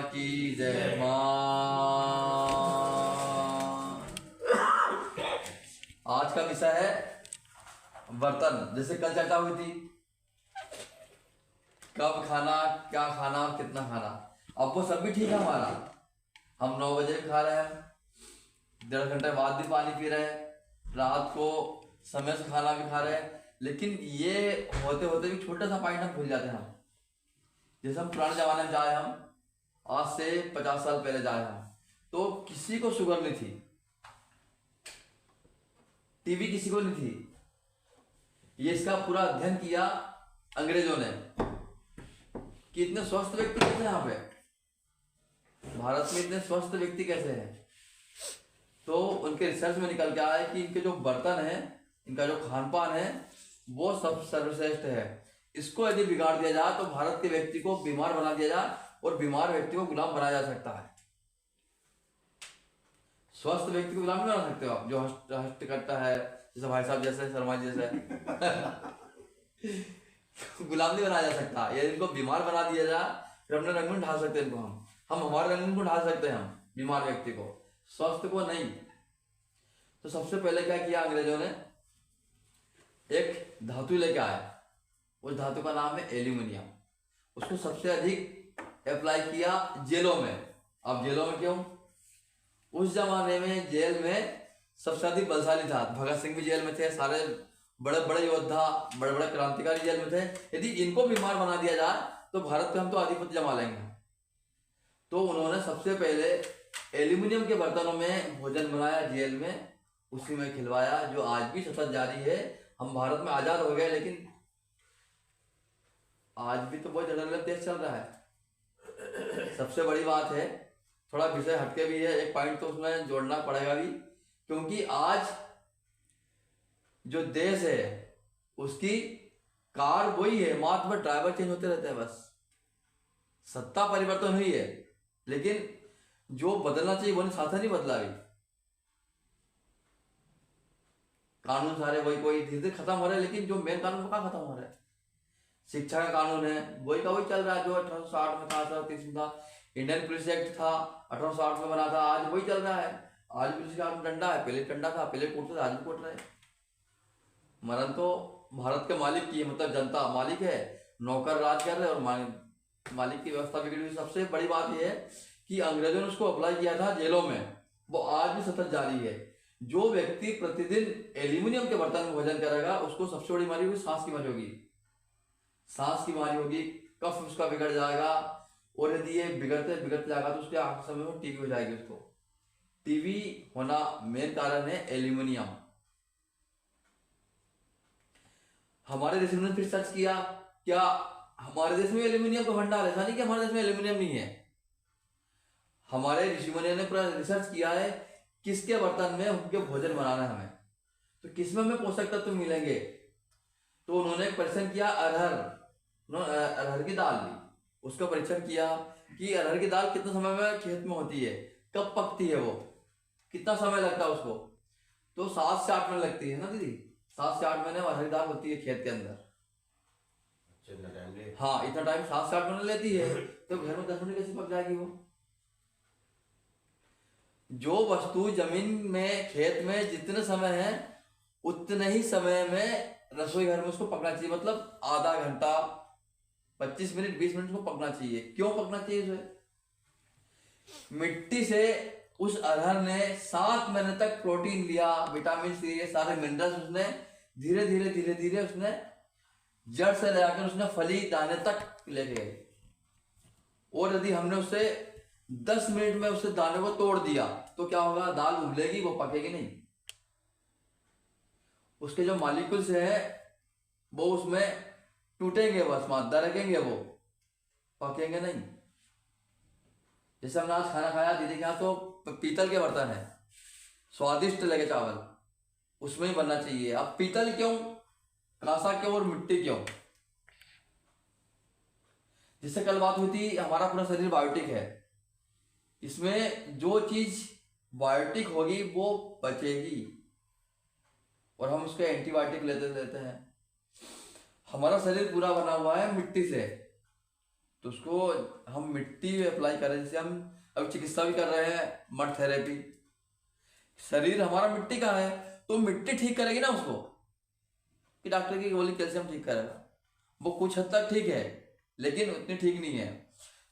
की जय मां। आज का विषय है बर्तन। जैसे कल चर्चा हुई थी कब खाना, क्या खाना और कितना खाना। अब वो सब भी ठीक है हमारा, हम 9 बजे भी खा रहे हैं, 1.5 घंटे बाद भी पानी पी रहे हैं, रात को समय से खाना भी खा रहे हैं। लेकिन ये होते होते भी छोटा सा पॉइंट हम भूल जाते हैं। हम जैसे हम पुराने जमाने में जाए, हम आज से 50 साल पहले जाए हम, तो किसी को शुगर नहीं थी, टीबी किसी को नहीं थी। ये इसका पूरा अध्ययन किया अंग्रेजों ने कि इतने स्वस्थ व्यक्ति कैसे यहाँ पे भारत में इतने स्वस्थ व्यक्ति कैसे हैं। तो उनके रिसर्च में निकल के आया कि इनके जो बर्तन है, इनका जो खान पान है, वो सब सर्वश्रेष्ठ है। इसको यदि बिगाड़ दिया जाए तो भारत के व्यक्ति को बीमार बना दिया जाए और बीमार व्यक्ति को गुलाम बनाया जा सकता है। स्वस्थ व्यक्ति को गुलाम नहीं बना सकते हो आप, जो हष्ट करता है, जैसे भाई साहब जैसे, शर्मा जी जैसे गुलाम नहीं बनाया जा सकता। यदि इनको बीमार बना दिया जाए फिर अपने रंग में ढाल सकते हैं इनको, हम हमारे रंग को ढाल सकते हैं, हम बीमार व्यक्ति को, स्वस्थ को नहीं। तो सबसे पहले क्या किया अंग्रेजों ने, एक धातु लेके आया, उस धातु का नाम है एल्यूमिनियम। उसको सबसे अधिक अप्लाई किया जेलों में। अब जेलों में क्यों? उस जमाने में जेल में सबसे अधिक बलशाली था। भगत सिंह भी जेल में थे, सारे बड़े बड़े योद्धा, बड़े बड़े क्रांतिकारी जेल में थे। यदि इनको बीमार बना दिया जाए तो भारत पे हम तो आधिपत्य जमा लेंगे। तो उन्होंने सबसे पहले एल्यूमिनियम के बर्तनों में भोजन बनाया जेल में, उसी में खिलवाया, जो आज भी सतत जारी है। हम भारत में आजाद हो गए, लेकिन आज भी तो बहुत जड़ल देश चल रहा है। सबसे बड़ी बात है, थोड़ा विषय हटके भी है, एक पॉइंट तो उसमें जोड़ना पड़ेगा भी, क्योंकि आज जो देश है उसकी कार वही है, मात्र ड्राइवर चेंज होते रहते हैं बस। सत्ता परिवर्तन हुई है, लेकिन जो बदलना चाहिए वो साथ नहीं बदला। भी कानून सारे वही कोई धीरे धीरे खत्म हो रहे हैं, लेकिन जो मेन कानून वो कहाँ खत्म हो रहा है। शिक्षा का कानून है वही का वही चल रहा है, जो 1860 में था, 1830 में था। इंडियन पुलिस एक्ट था 1860 में बना था, आज वही चल रहा है। आज पुलिस का डंडा है, पहले डंडा था, पहले कोट था, आज भी कोट रहे। मरण तो भारत के मालिक की है, मतलब जनता मालिक है, नौकर राज कर रहे और मालिक की व्यवस्था बिगड़ी हुई। सबसे बड़ी बात यह है कि अंग्रेजों ने उसको अप्लाई किया था जेलों में, वो आज भी सतत जारी है। जो व्यक्ति प्रतिदिन एल्यूमिनियम के बर्तन में भोजन करेगा उसको सबसे बड़ी बीमारी होगी, सांस की बीमारी होगी। सांस की बीमारी होगी, कफ उसका बिगड़ जाएगा, और यदि ये बिगड़ते बिगड़ते जाएगा तो उसके आखिरी समय में टीबी हो जाएगी। उसको टीबी होना मेन कारण है एल्यूमिनियम। हमारे देश में फिर सर्च किया, क्या हमारे देश में एल्यूमिनियम का भंडार है? ऐसा नहीं कि हमारे देश में एल्यूमिनियम नहीं है। हमारे ऋषि मुनियों ने पूरा रिसर्च किया है किसके बर्तन में उनके भोजन बनाना है हमें, तो किसमें हमें पोषक तत्व मिलेंगे। तो उन्होंने परीक्षण किया अरहर की दाल ली, उसका परीक्षण किया कि अरहर की दाल कितने समय में खेत में होती है, कब पकती है, वो कितना समय लगता है उसको। तो 7 से 8 महीने लगती है ना दीदी, 7 से 8 महीने अरहर की दाल होती है खेत के अंदर। हाँ, इतना टाइम 7 से 8 महीने लेती है, तो घर में 10 मिनट कैसे पक जाएगी वो। जो वस्तु जमीन में, खेत में जितने समय है उतने ही समय में रसोई घर में उसको पकना चाहिए। मतलब आधा घंटा, 25 मिनट, 20 मिनट को पकना चाहिए। क्यों पकना चाहिए उसे? मिट्टी से उस अरहर ने 7 महीने तक प्रोटीन लिया, विटामिन सी, ये सारे मिनरल्स उसने धीरे धीरे धीरे धीरे उसने जड़ से लगाकर उसने फली दाने तक लेके गए। और यदि हमने उसे 10 मिनट में उससे दाने को तोड़ दिया तो क्या होगा? दाल उबलेगी, वो पकेगी नहीं। उसके जो मॉलिक्यूल्स है वो उसमें टूटेंगे, बस मादा रखेंगे, वो पकेंगे नहीं। जैसे हमने आज खाना खाया दीदी के यहाँ, तो पीतल के बर्तन है, स्वादिष्ट लगे चावल, उसमें ही बनना चाहिए। अब पीतल क्यों, कांसा क्यों और मिट्टी क्यों? जिससे कल बात हुई थी, हमारा पूरा शरीर बायोटिक है, इसमें जो चीज बायोटिक होगी वो बचेगी, और हम उसके एंटीबायोटिक लेते हैं। हमारा शरीर पूरा बना हुआ है मिट्टी से, तो उसको हम मिट्टी अप्लाई कर रहे हैं, जैसे हम अब चिकित्सा भी कर रहे हैं, मड थेरेपी। शरीर हमारा मिट्टी का है, तो मिट्टी ठीक करेगी ना उसको, कि डॉक्टर की गोली कैल्शियम ठीक करेगा, वो कुछ हद तक ठीक है लेकिन उतनी ठीक नहीं है।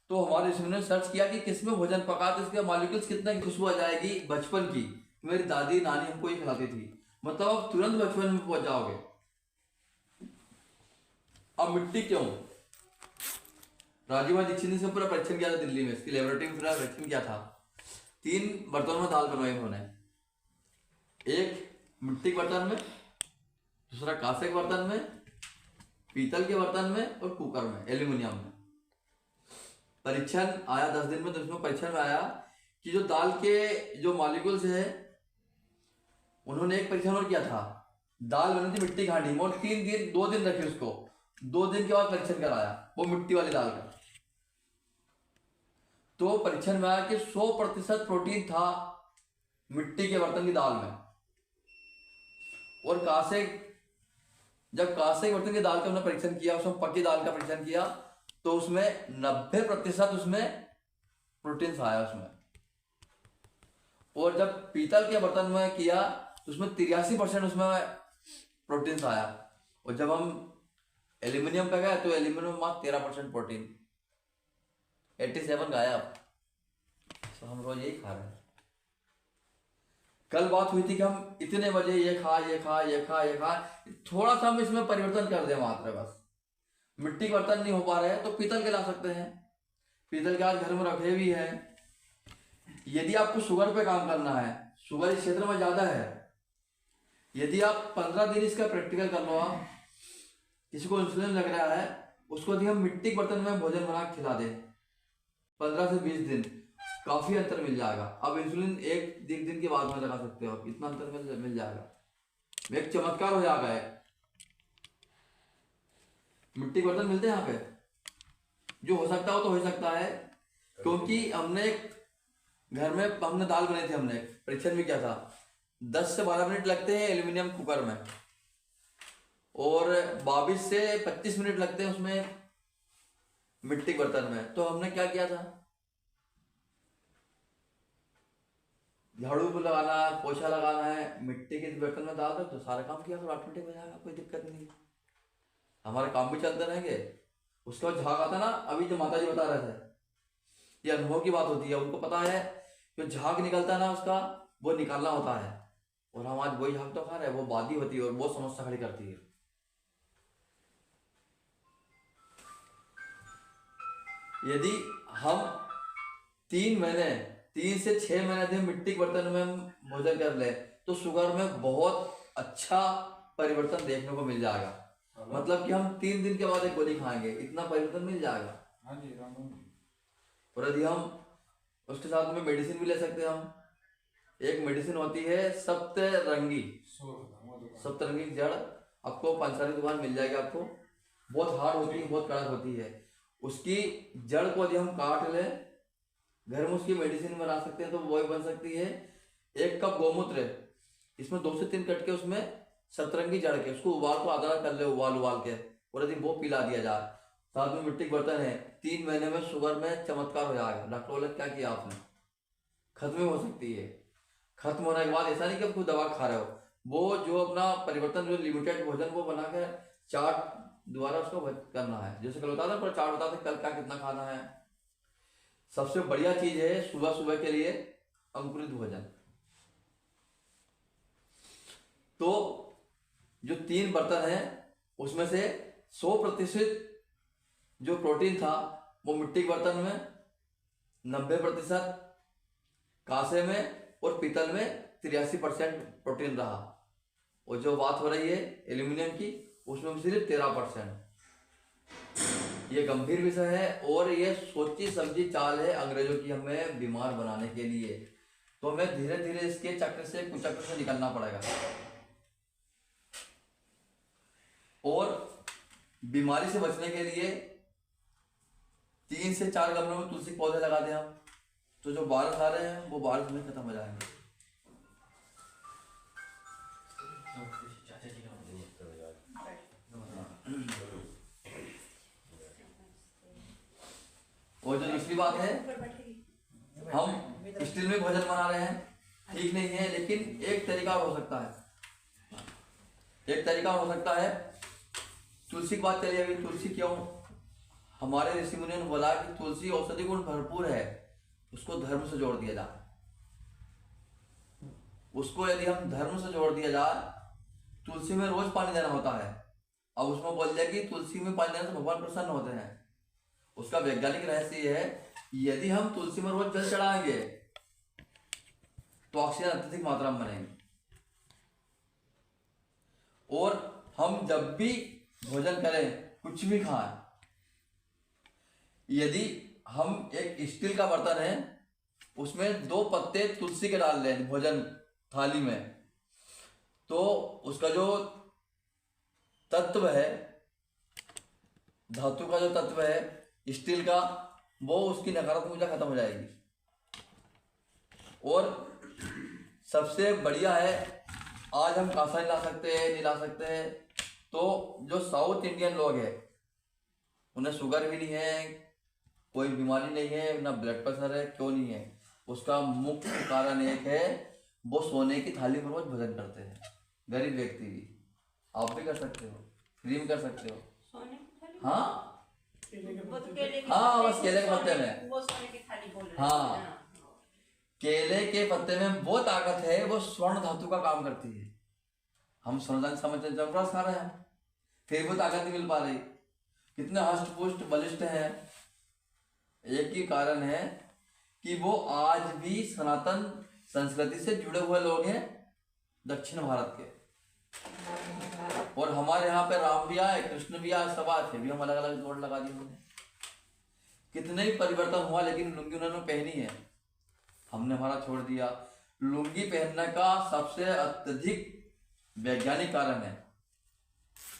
तो हमारे ऋषि ने सर्च किया कि किसमें भोजन पका तो इसके मॉलिक्यूल्स कितने की खुशबू आ जाएगी बचपन की। मेरी दादी नानी हमको ये खिलाती थी, मतलब आप तुरंत बचपन में पहुंच जाओगे। अब मिट्टी क्यों? राजीव दीक्षित ने पूरा परीक्षण किया था दिल्ली में, इसकी लेबोरेटरी में पूरा परीक्षण किया था। 3 बर्तनों में दाल बनवाई उन्होंने, एक मिट्टी के बर्तन में, दूसरा कांसे के बर्तन में, पीतल के बर्तन में और कुकर में, एल्यूमिनियम में। परीक्षण आया 10 दिन में, तो उसमें परीक्षण में आया कि जो दाल के जो मॉलिक्यूल्स है, उन्होंने एक परीक्षण और किया था। दाल बनी थी मिट्टी घाटी में और 2 दिन रखे उसको, 2 दिन के बाद परीक्षण कराया वो मिट्टी वाली दाल का। तो परीक्षण में आया कि 100% प्रोटीन था मिट्टी के बर्तन की दाल में। और जब कांसे के बर्तन की दाल का हमने परीक्षण किया, उसमें पकी दाल का परीक्षण किया, तो उसमें 90% उसमें प्रोटीन आया उसमें। और जब पीतल के बर्तन में किया तो उसमें 83% उसमें प्रोटीन आया। और जब हम एल्यूमिनियम पे गए तो एल्यूमिनियम में मात्र 13% प्रोटीन, 87 गायब। तो हम रोज यही खा रहे हैं। कल बात हुई थी कि हम इतने बजे ये खा, थोड़ा सा हम इसमें परिवर्तन कर दें मात्र बस। मिट्टी के बर्तन नहीं हो पा रहे हैं तो पीतल के ला सकते हैं, पीतल के आज घर में रखे भी हैं। यदि आपको शुगर पे काम करना है, शुगर इस क्षेत्र में ज्यादा है, यदि आप 15 दिन इसका प्रैक्टिकल कर लो, आप किसी को इंसुलिन लग रहा है उसको यदि हम मिट्टी के बर्तन में भोजन बना के खिला दें 15 से 20 दिन, काफी अंतर मिल जाएगा। अब इंसुलिन एक दिन के बाद में लगा सकते हो, इतना अंतर मिल जाएगा। एक चमत्कार हो जाएगा है। मिट्टी के बर्तन मिलते हैं यहाँ पे, जो हो सकता हो तो हो सकता है, क्योंकि हमने घर में हमने दाल बनाई थी, हमने परीक्षण भी किया था। 10 से 12 मिनट लगते हैं एल्यूमिनियम कुकर में, और 22 से 25 मिनट लगते हैं उसमें मिट्टी के बर्तन में। तो हमने क्या किया था, झाड़ू को लगाना है, पोछा लगाना है, मिट्टी के बर्तन में डाल दो तो सारा काम किया तो ऑटोमेटिक हो जाएगा, कोई दिक्कत नहीं। हमारे काम भी चलते रहेंगे। उसके बाद झाग आता ना, अभी जो माता जी बता रहे थे, ये अनुभव की बात होती है, उनको पता है जो झाग निकलता है ना उसका, वो निकालना होता है। और हम आज वही झाग तो खा रहे हैं, वो बादी होती है और बहुत समस्या खड़ी करती है। यदि हम 3 से 6 महीने थे मिट्टी के बर्तन में हम भोजन कर ले, तो शुगर में बहुत अच्छा परिवर्तन देखने को मिल जाएगा। मतलब कि हम 3 दिन के बाद एक गोली खाएंगे, इतना परिवर्तन मिल जाएगा। हाँ जी, और यदि हम उसके साथ में मेडिसिन भी ले सकते हैं। हम एक मेडिसिन होती है सप्तरंगी जड़, आपको पंसारी दुकान मिल जाएगी आपको, बहुत हार्ड होती है, बहुत कड़क होती है। उसकी जड़ को यदि हम काट ले, घर में उसकी मेडिसिन बना सकते हैं, तो वो बन सकती है। 1 कप गौमूत्र, इसमें 2 से 3 कटके उसमें सतरंगी जड़ के उसको उबाल को आधा कर ले, उबाल के, और यदि वो पिला दिया जाए, साथ में मिट्टी के बर्तन है, 3 महीने में शुगर में चमत्कार हो जाएगा। डॉक्टर बोले क्या किया आपने, खत्म हो सकती है। खत्म होने के बाद ऐसा नहीं कि आप कोई दवा खा रहे हो, वो जो अपना परिवर्तन, जो लिमिटेड भोजन वो बनाकर चार्ट दोबारा उसको करना है। जैसे कल बताता पर चार्ट बताते कल क्या कितना खाना है। सबसे बढ़िया चीज है सुबह सुबह के लिए अंकुरित भोजन। तो जो 3 बर्तन है उसमें से 100% जो प्रोटीन था वो मिट्टी के बर्तन में, 90% कांसे में, और पीतल में 83% प्रोटीन रहा। और जो बात हो रही है एल्यूमिनियम की, उसमें सिर्फ 13%। ये गंभीर विषय है और ये सोची समझी चाल है अंग्रेजों की हमें बीमार बनाने के लिए। तो हमें धीरे धीरे इसके चक्र से कुचक्र से निकलना पड़ेगा। और बीमारी से बचने के लिए 3 से 4 गमलों में तुलसी पौधे लगा दें हम, तो जो बारिश आ रहे हैं वो बारिश में खत्म हो जाएंगे। और जो दूसरी बात है, हम स्टील में भोजन बना रहे हैं, ठीक नहीं है, लेकिन एक तरीका और हो सकता है, एक तरीका हो सकता है। तुलसी की बात चलिए अभी। तुलसी क्यों? हमारे ऋषि मुनियों ने बोला कि तुलसी औषधि गुण भरपूर है, उसको धर्म से जोड़ दिया जाए। उसको यदि हम धर्म से जोड़ दिया जाए, तुलसी में रोज पानी देना होता है। अब उसमें बोल दिया कि तुलसी में पानी देने से भगवान प्रसन्न होते हैं। उसका वैज्ञानिक रहस्य ये है, यदि हम तुलसी में रोज जल चढ़ाएंगे तो ऑक्सीजन अत्यधिक मात्रा में बनेगी। और हम जब भी भोजन करें, कुछ भी खाएं, यदि हम एक स्टील का बर्तन है, उसमें 2 पत्ते तुलसी के डाल लें भोजन थाली में, तो उसका जो तत्व है, धातु का जो तत्व है स्टील का, वो उसकी नकारात्मक ऊर्जा खत्म हो जाएगी। और सबसे बढ़िया है, आज हम कांसा नहीं ला सकते हैं, नहीं ला सकते हैं, तो जो साउथ इंडियन लोग हैं उन्हें शुगर भी नहीं है, कोई बीमारी नहीं है, ना ब्लड प्रेशर है। क्यों नहीं है? उसका मुख्य कारण एक है, वो सोने की थाली में रोज भोजन करते हैं। गरीब व्यक्ति भी, आप भी कर सकते हो, फ्री में कर सकते हो। सोने की थाली? हाँ वो तो केले के हाँ, पत्ते, बस केले के पत्ते सोने- में। वो सोने की थाली बोल रहे हाँ। हैं। केले के पत्ते में वो ताकत है, वो स्वर्ण धातु का काम करती है। हम स्वर्ण धातु समझते जब रस खा रहे हैं, फिर वो ताकत नहीं मिल पा रही। कितने हष्ट पुष्ट बलिष्ठ हैं, एक ही कारण है कि वो आज भी सनातन संस्कृति से जुड़े हुए लोग हैं, दक्षिण भारत के। और हमारे यहाँ पे राम भी आए, कृष्ण भी आए, सब आए, फिर भी हम अलग अलग जोड़ लगा दिए उन्होंने। कितने ही परिवर्तन हुआ, लेकिन लुंगी उन्होंने पहनी है, हमने हमारा छोड़ दिया। लुंगी पहनने का सबसे अत्यधिक वैज्ञानिक कारण है,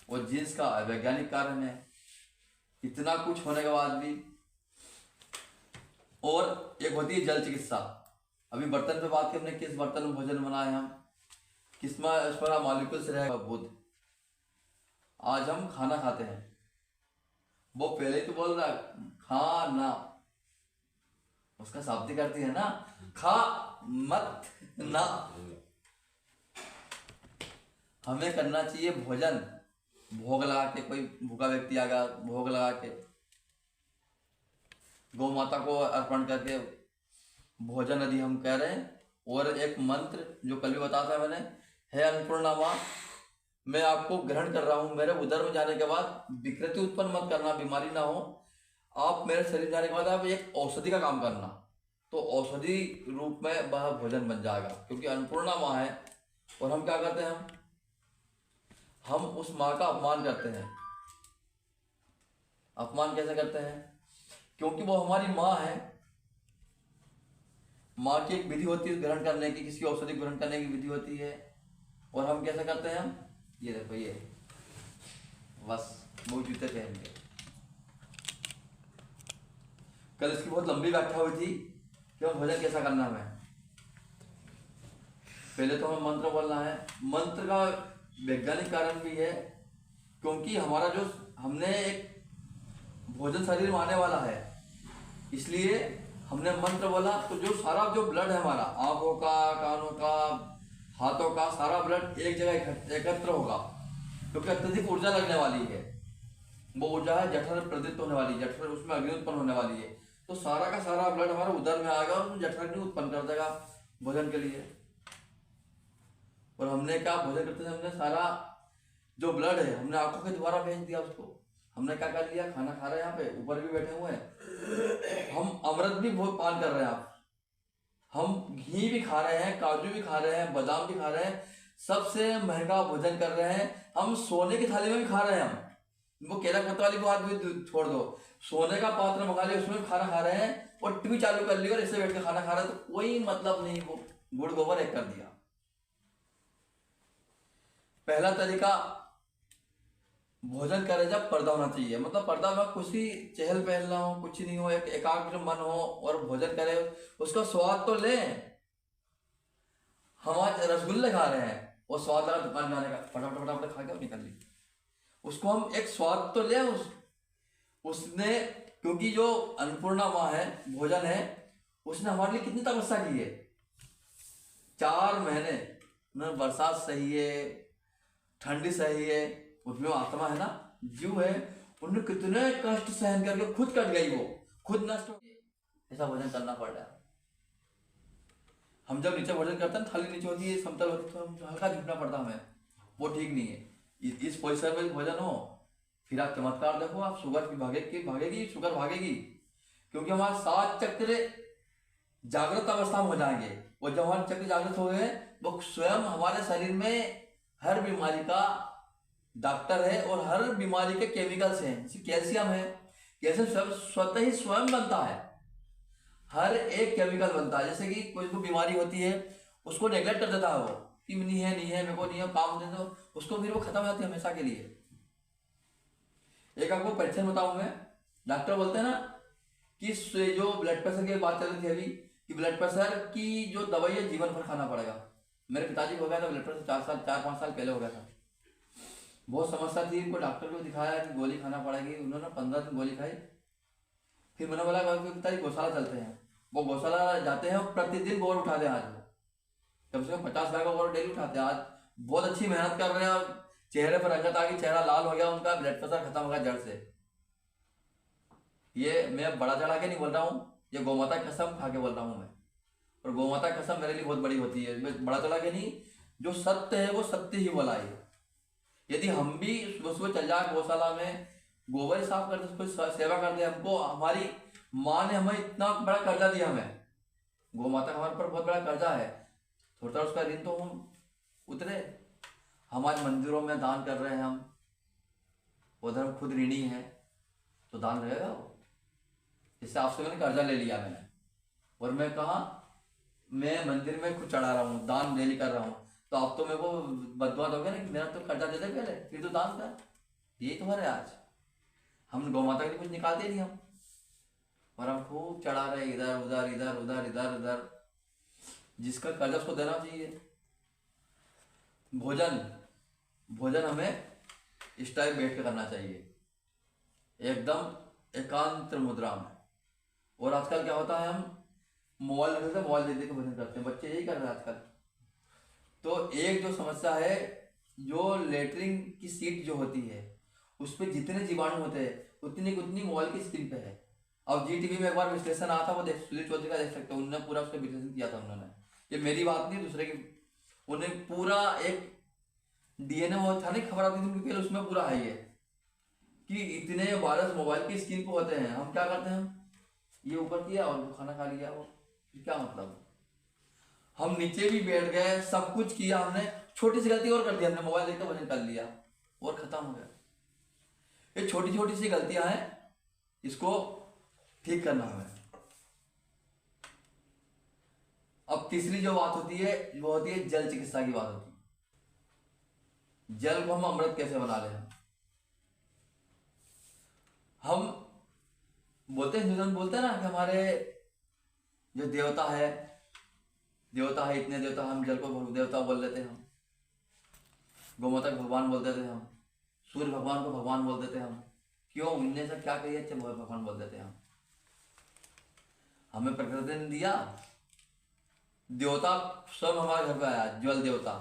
और जींस का वैज्ञानिक कारण है। इतना कुछ होने के बाद भी। और एक होती है जल चिकित्सा। अभी बर्तन पे बात की हमने, किस बर्तन में भोजन बनाए हम, किसमें उस पर मॉलिक्यूल से रहेगा बुध। आज हम खाना खाते हैं, वो पहले तो बोल रहा खाना, उसका शाब्दिक अर्थ है ना, खा मत ना। हमें करना चाहिए भोजन भोग लगा के। कोई भूखा व्यक्ति आ गया, भोग लगा के गौ माता को अर्पण करके भोजन यदि हम कह रहे हैं। और एक मंत्र जो कल भी बताया था मैंने, है अन्नपूर्णा माँ, मैं आपको ग्रहण कर रहा हूँ, मेरे उदर में जाने के बाद विकृति उत्पन्न मत करना, बीमारी ना हो। आप मेरे शरीर जाने के बाद आप एक औषधि का काम करना, तो औषधि रूप में वह भोजन बन जाएगा, क्योंकि अन्नपूर्णा माँ है। और हम क्या करते हैं, हम उस माँ का अपमान करते हैं। अपमान कैसे करते हैं? क्योंकि वो हमारी माँ है। माँ की एक विधि होती है ग्रहण करने की, किसी औषधि ग्रहण करने की विधि होती है। और हम कैसे करते हैं? हम ये देखो, ये बस वो जूते पहन के। कल इसकी बहुत लंबी व्याख्या हुई थी कि हम भोजन कैसा करना है। पहले तो हमें मंत्र बोलना है। मंत्र का वैज्ञानिक कारण भी है, क्योंकि हमारा जो हमने एक भोजन शरीर में आने वाला है, इसलिए हमने मंत्र बोला, तो जो सारा जो ब्लड है हमारा, आंखों का, कानों का, हाथों का, सारा ब्लड एक जगह एकत्र होगा, क्योंकि अत्यधिक ऊर्जा लगने वाली है। वो ऊर्जा है जठर प्रदीप्त होने वाली, जठर उसमें अग्नि उत्पन्न होने वाली है। तो सारा का सारा ब्लड हमारे उदर में आएगा और जठर अग्नि उत्पन्न कर देगा भोजन के लिए। और हमने क्या भोजन करते थे, हमने सारा जो ब्लड है हमने आंखों के द्वारा भेज दिया उसको। हमने क्या कर लिया, खाना खा रहे हैं, यहाँ पे ऊपर भी बैठे हुए हैं, हम अमृत भी बहुत पान कर रहे हैं। आप हम घी भी खा रहे हैं, काजू भी खा रहे हैं, बादाम भी खा रहे हैं, सबसे महंगा भोजन कर रहे हैं। हम सोने की थाली में भी खा रहे हैं। हम वो केला पत्ता वाली बात भी छोड़ दो, सोने का पात्र मंगा लिया, उसमें भी खाना खा रहे हैं, और टीवी चालू कर ली और इससे बैठ के खाना खा रहे हैं। तो कोई मतलब नहीं, वो गुड़ गोबर एक कर दिया। पहला तरीका, भोजन करे जब पर्दा होना चाहिए, मतलब पर्दा में कुछ ही चहल पहल ना हो, कुछ नहीं हो, एक एकाग्र मन हो और भोजन करे, उसका स्वाद तो ले। हम आज रसगुल्ले खा रहे हैं और स्वाद लगा दुकान जाने का, फटाफट फटाफट खा के और निकल ली। उसको हम एक स्वाद तो ले उसने, क्योंकि जो अन्नपूर्णा माँ है, भोजन है, उसने हमारे लिए कितनी तपस्या की है। 4 महीने उन्होंने बरसात सही है, ठंडी सही है, उसमें आत्मा है ना, जीव है, उन्होंने कितने कष्ट सहन करके खुद कट गई, वो खुद नष्ट हो गई। ऐसा भोजन करना पड़ रहा है। हम जब नीचे भोजन करते हैं, थाली नीचे होती है, समतल होती है, तो हल्का झुकना पड़ता हमें, वो ठीक नहीं है। इस पोजिशन में भोजन हो, फिर आप चमत्कार देखो, आप शुगर की भागेगी, शुगर भागेगी, क्योंकि हमारे 7 चक्र जागृत अवस्था में हो जाएंगे। और जब हमारे चक्र जागृत हो गए, वो स्वयं हमारे शरीर में हर बीमारी का डॉक्टर है, और हर बीमारी के केमिकल्स हैं। जैसे कैल्शियम है, कैल्शियम स्वतः ही स्वयं बनता है, हर एक केमिकल बनता है। जैसे कि कोई को बीमारी होती है, उसको नेग्लेक्ट कर देता है वो, कि नहीं है मेरे को नहीं है, काम दे दो उसको, फिर वो खत्म हो जाती है हमेशा के लिए। एक आपको परीक्षण बताऊं मैं, डॉक्टर बोलते हैं ना कि जो ब्लड प्रेशर की बात चल रही थी अभी, कि ब्लड प्रेशर की जो दवाई है जीवन भर खाना पड़ेगा। मेरे पिताजी को हो गया था ब्लड प्रेशर, 4-5 साल पहले हो गया था। बहुत समस्या थी, इनको डॉक्टर को दिखाया कि गोली खाना पड़ेगी, उन्होंने 15 दिन गोली खाई। फिर मैंने बोला पिताजी गौशाला चलते हैं। वो गौशाला जाते हैं, प्रतिदिन गोबर उठाते हैं। आज वो कम से कम 50 लाख का गोबर डेली उठाते हैं। आज बहुत अच्छी मेहनत कर रहे हैं, चेहरे पर रंगत आ गई, चेहरा लाल हो गया उनका, ब्लड प्रेशर खत्म हो गया जड़ से। ये मैं बड़ा चढ़ा के नहीं बोल रहा हूँ, ये गौमाता की कसम खा के बोल रहा हूँ मैं। और गौमाता की कसम मेरे लिए बहुत बड़ी होती है, मैं बड़ा चढ़ा के नहीं, जो सत्य है वो सत्य ही बोला है। यदि हम भी सुबह चल जाए गौशाला में, गोबर साफ करते, उसको सेवा करते, हमको हमारी माँ ने हमें इतना बड़ा कर्जा दिया, हमें गौ माता का हमारे पर बहुत बड़ा कर्जा है, थोड़ा उसका ऋण तो हम उतरे। हमारे मंदिरों में दान कर रहे हैं हम, उधर हम खुद ऋणी है, तो दान रहेगा वो। इससे आपसे मैंने कर्जा ले लिया मैंने, और मैं कहा मैं मंदिर में खुद चढ़ा रहा हूँ, दान डेली कर रहा हूँ, तो आप तो मेरे को बददुआ दोगे ना कि मेरा तो कर्जा दे दे पहले, फिर तो दान कर। यही तो है आज, हम गौ माता के लिए कुछ निकालते नहीं हम, और हम खूब चढ़ा रहे इधर उधर इधर उधर इधर उधर। जिसका कर्जा उसको देना चाहिए। भोजन हमें इस टाइप बैठ के करना चाहिए, एकदम एकांत मुद्रा में। और आजकल क्या होता है, हम मोबाइल दे दे के भोजन करते हैं, बच्चे यही कर रहे हैं आजकल। तो एक जो समस्या है, जो लेटरिन की सीट जो होती है, उस पर जितने जीवाणु होते हैं उतनी मोबाइल की स्क्रीन पे है। अब GTV में एक बार विश्लेषण आया था, वो सुधीर चौधरी का देख सकते हो, उन्होंने पूरा उसका विश्लेषण किया था उन्होंने। ये मेरी बात नहीं, दूसरे की, उन्हें पूरा एक DNA वो था नहीं, खबर आती थी उनकी, उसमें पूरा है ये कि इतने वायरस मोबाइल की स्क्रीन पे होते हैं। हम क्या करते हैं, ये ऊपर किया और खाना खा लिया, वो क्या मतलब। हम नीचे भी बैठ गए, सब कुछ किया हमने, छोटी सी गलती और कर दी हमने, मोबाइल देखकर भोजन कर लिया और खत्म हो गया। ये छोटी छोटी सी गलतियां हैं, इसको ठीक करना हमें। अब तीसरी जो बात होती है, वो होती है जल चिकित्सा की बात होती है। जल को हम अमृत कैसे बना लें। हम बोलते हैं, बोलते हैं ना कि हमारे जो देवता है इतने देवता, हम जल को देवता बोल देते हैं, हम गौमाता को भगवान बोल देते हैं, हम सूर्य भगवान को भगवान बोल देते हैं हम। क्यों, उनने सब क्या कही, अच्छे भगवान बोल देते हैं हम। हमें प्रकृति ने दिया, देवता सब हमारे घर पे आया, जल देवता,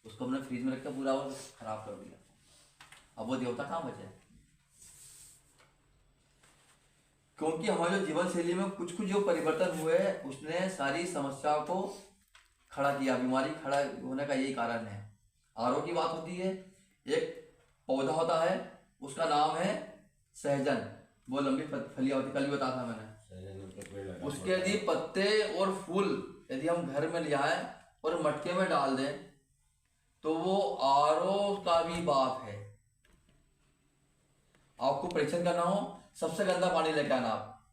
उसको हमने फ्रिज में रखकर पूरा और खराब कर दिया। अब वो देवता कहाँ बचे, क्योंकि हमारे जीवन शैली में कुछ जो परिवर्तन हुए, उसने सारी समस्याओं को खड़ा किया। बीमारी खड़ा होने का यही कारण है। आरो की बात होती है, एक पौधा होता है, उसका नाम है सहजन, वो लंबी फलियां होती, कल भी बताया था मैंने। उसके यदि पत्ते और फूल यदि हम घर में ले आए और मटके में डाल दें, तो वो आरो का भी बाप है। आपको परीक्षण करना हो, सबसे गंदा पानी लेके आना, आप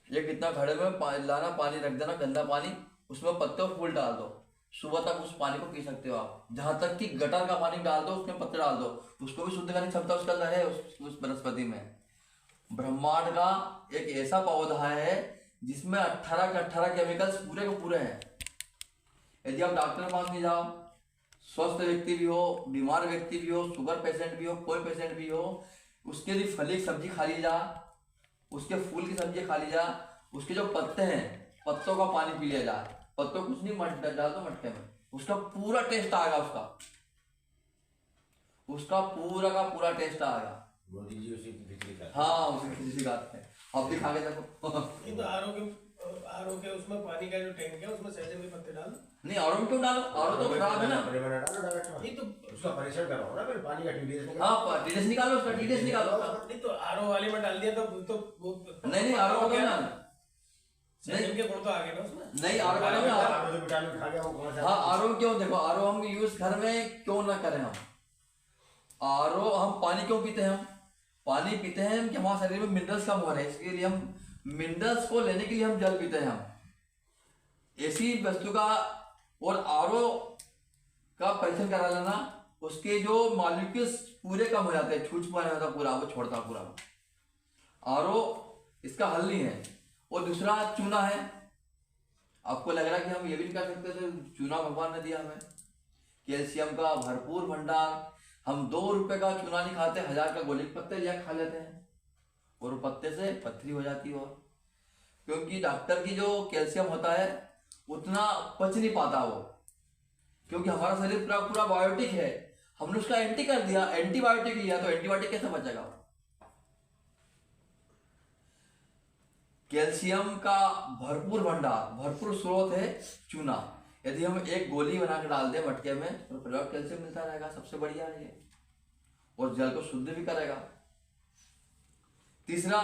एक इतना घड़े में लाना, पानी रख देना, गंदा पानी, उसमें पत्ते और फूल डाल दो, सुबह तक उस पानी को पी सकते हो आप। जहां तक कि गटर का पानी डाल दो, उसमें पत्ते डाल दो, उसको भी शुद्ध करने की क्षमता उसके अंदर है, उस वनस्पति में। ब्रह्मांड का एक ऐसा पौधा है जिसमें 18 के 18 केमिकल्स पूरे के पूरे हैं। यदि आप डॉक्टर के पास नहीं जाओ, स्वस्थ व्यक्ति भी हो, बीमार व्यक्ति भी हो, शुगर पेशेंट भी हो, कोई पेशेंट भी हो, उसके लिए फली सब्जी खा ली जा, उसके फूल की सब्जी खा ली जा, उसके जो पत्ते हैं पत्तों का पानी पी लिया जाए, पत्तों कुछ नहीं डाल दो मटके में, उसका पूरा टेस्ट आएगा, उसका पूरा का पूरा टेस्ट आएगा। मोदी जी उसी की खिचड़ी खाते हाँ उसी खिचड़ी खाते हैं, अब भी खा के देखो। ये तो आरओ के उसमें पानी का जो टैंक है उसमें सहजन के पत्ते डाल। नहीं आरो में क्यों डालो, आरो तो खराब है ना। नहीं तो उसका परीक्षण कराओ ना, फिर पानी का TDS निकालो। हाँ टीडीएस निकालो उसका, टीडीएस निकालो उसका। नहीं तो आरओ वाले में डाल दिया तो वो नहीं आरो वाले में ना, सहजन के गुण तो आ गए ना उसमें। नहीं आरो वाले में आपने जो विटामिन खा गया वो कौन सा? हाँ आरो क्यों, देखो आरो हम यूज घर में क्यों ना करें हम, आरो हम पानी क्यों पीते हैं, हम पानी पीते हैं कि हमारे शरीर में मिनरल्स कम हो रहे हैं, इसके लिए हम मिनरल्स को लेने के लिए हम जल पीते हैं। हम ऐसी वस्तु का और आरो का परीक्षण करा लेना, उसके जो मॉलिक्यूल्स पूरे कम हो जाते हैं, छूछ पाने होता पूरा, वो छोड़ता पूरा। आरो इसका हल नहीं है। और दूसरा चूना है, आपको लग रहा है कि हम ये भी नहीं कर सकते थे, चूना भगवान ने दिया हमें, कैल्शियम का भरपूर भंडार। हम 2 रुपए का चूना नहीं खाते, 1000 का गोली के पत्ते लिया खा लेते हैं, और वो पत्ते से पथरी हो जाती है। और क्योंकि डॉक्टर की जो कैल्शियम होता है उतना पच नहीं पाता वो, क्योंकि हमारा शरीर पूरा पूरा बायोटिक है, हमने उसका एंटी कर दिया, एंटीबायोटिक लिया, तो एंटीबायोटिक कैसे बचेगा। कैल्शियम का भरपूर भंडार, भरपूर स्रोत है चूना। यदि हम एक गोली बना के डाल दें मटके में तो पर्याप्त कैल्शियम मिलता रहेगा, सबसे बढ़िया है ये, और जल को शुद्ध भी करेगा। तीसरा,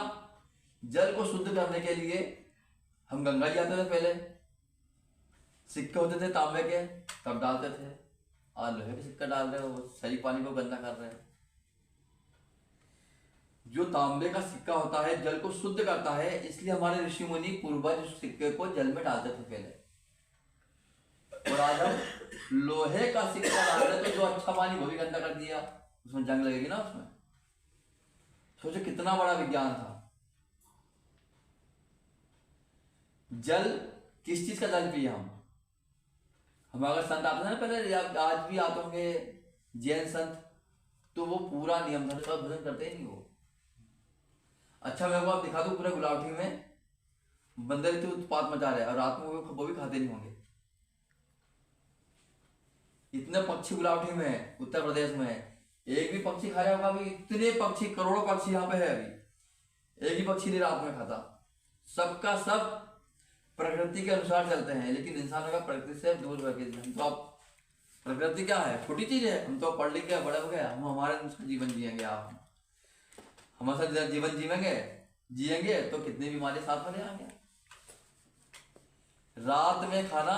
जल को शुद्ध करने के लिए हम गंगा जी आते थे, पहले सिक्के होते थे तांबे के, तब डालते थे। आज लोहे के सिक्का डाल रहे हो, सही पानी को गंदा कर रहे हैं। जो तांबे का सिक्का होता है जल को शुद्ध करता है, इसलिए हमारे ऋषि मुनि पूर्वज उस सिक्के को जल में डालते थे पहले। और आज हम लोहे का सिक्का डाल रहे, तो जो अच्छा पानी वो भी गंदा कर दिया, उसमें जंग लगेगी ना उसमें। सोचो कितना बड़ा विज्ञान था। जल, किस चीज का जल पिए हम अगर संत आते हैं ना पहले, आज भी आते होंगे जैन संत, तो वो पूरा नियम धर्म का भोजन करते ही नहीं वो। अच्छा मैं आपको दिखा दूं, पूरे गुलावटी में बंदर इतने उत्पात मचा रहे हैं, और रात में वो भी खाते नहीं होंगे। इतने पक्षी गुलावटी में है, उत्तर प्रदेश में एक भी पक्षी खा रहा होगा अभी, इतने पक्षी, करोड़ों पक्षी यहाँ पे है, अभी एक ही पक्षी नहीं रात में खाता। सबका सब प्रकृति के अनुसार चलते हैं, लेकिन इंसानों का प्रकृति से दूर रह के, हम तो आप प्रकृति क्या है, छोटी चीज है, हम तो पढ़ लिख गए, बड़े हो गए, हम हमारे अनुसार जीवन जिएंगे। आप हमारे साथ जीवन जिएंगे तो कितनी बीमारी साथ में ले आएंगे। रात में खाना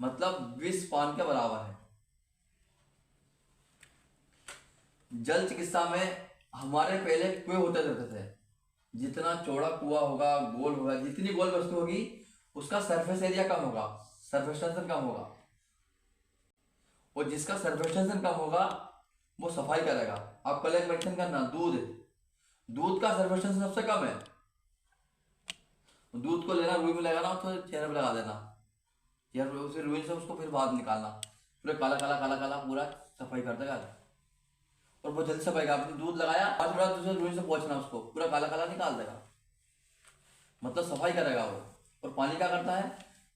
मतलब विष पान के बराबर है। जल चिकित्सा में हमारे पहले कुएं होते रहते थे, जितना चौड़ा कुआं होगा, गोल होगा, जितनी गोल वस्तु होगी उसका सरफेस एरिया कम होगा, सरफेस टेंशन कम होगा, और जिसका सरफेस टेंशन कम होगा वो सफाई करेगा। आप कल एक मेंशन करना, दूध का सरफेस टेंशन सबसे कम है। दूध को लेना, रुई में लगाना, तो चेहरे पे लगा देना, चेहरे पे उसे रुई से उसको फिर बाहर निकालना, पूरा काला काला काला काला पूरा सफाई कर देगा, और वो जल्दी सफाई। आपने दूध लगाया, आज थोड़ा दूसरे रुई से पोंछना, उसको पूरा काला काला निकाल देगा, मतलब सफाई करेगा वो। और पानी क्या करता है,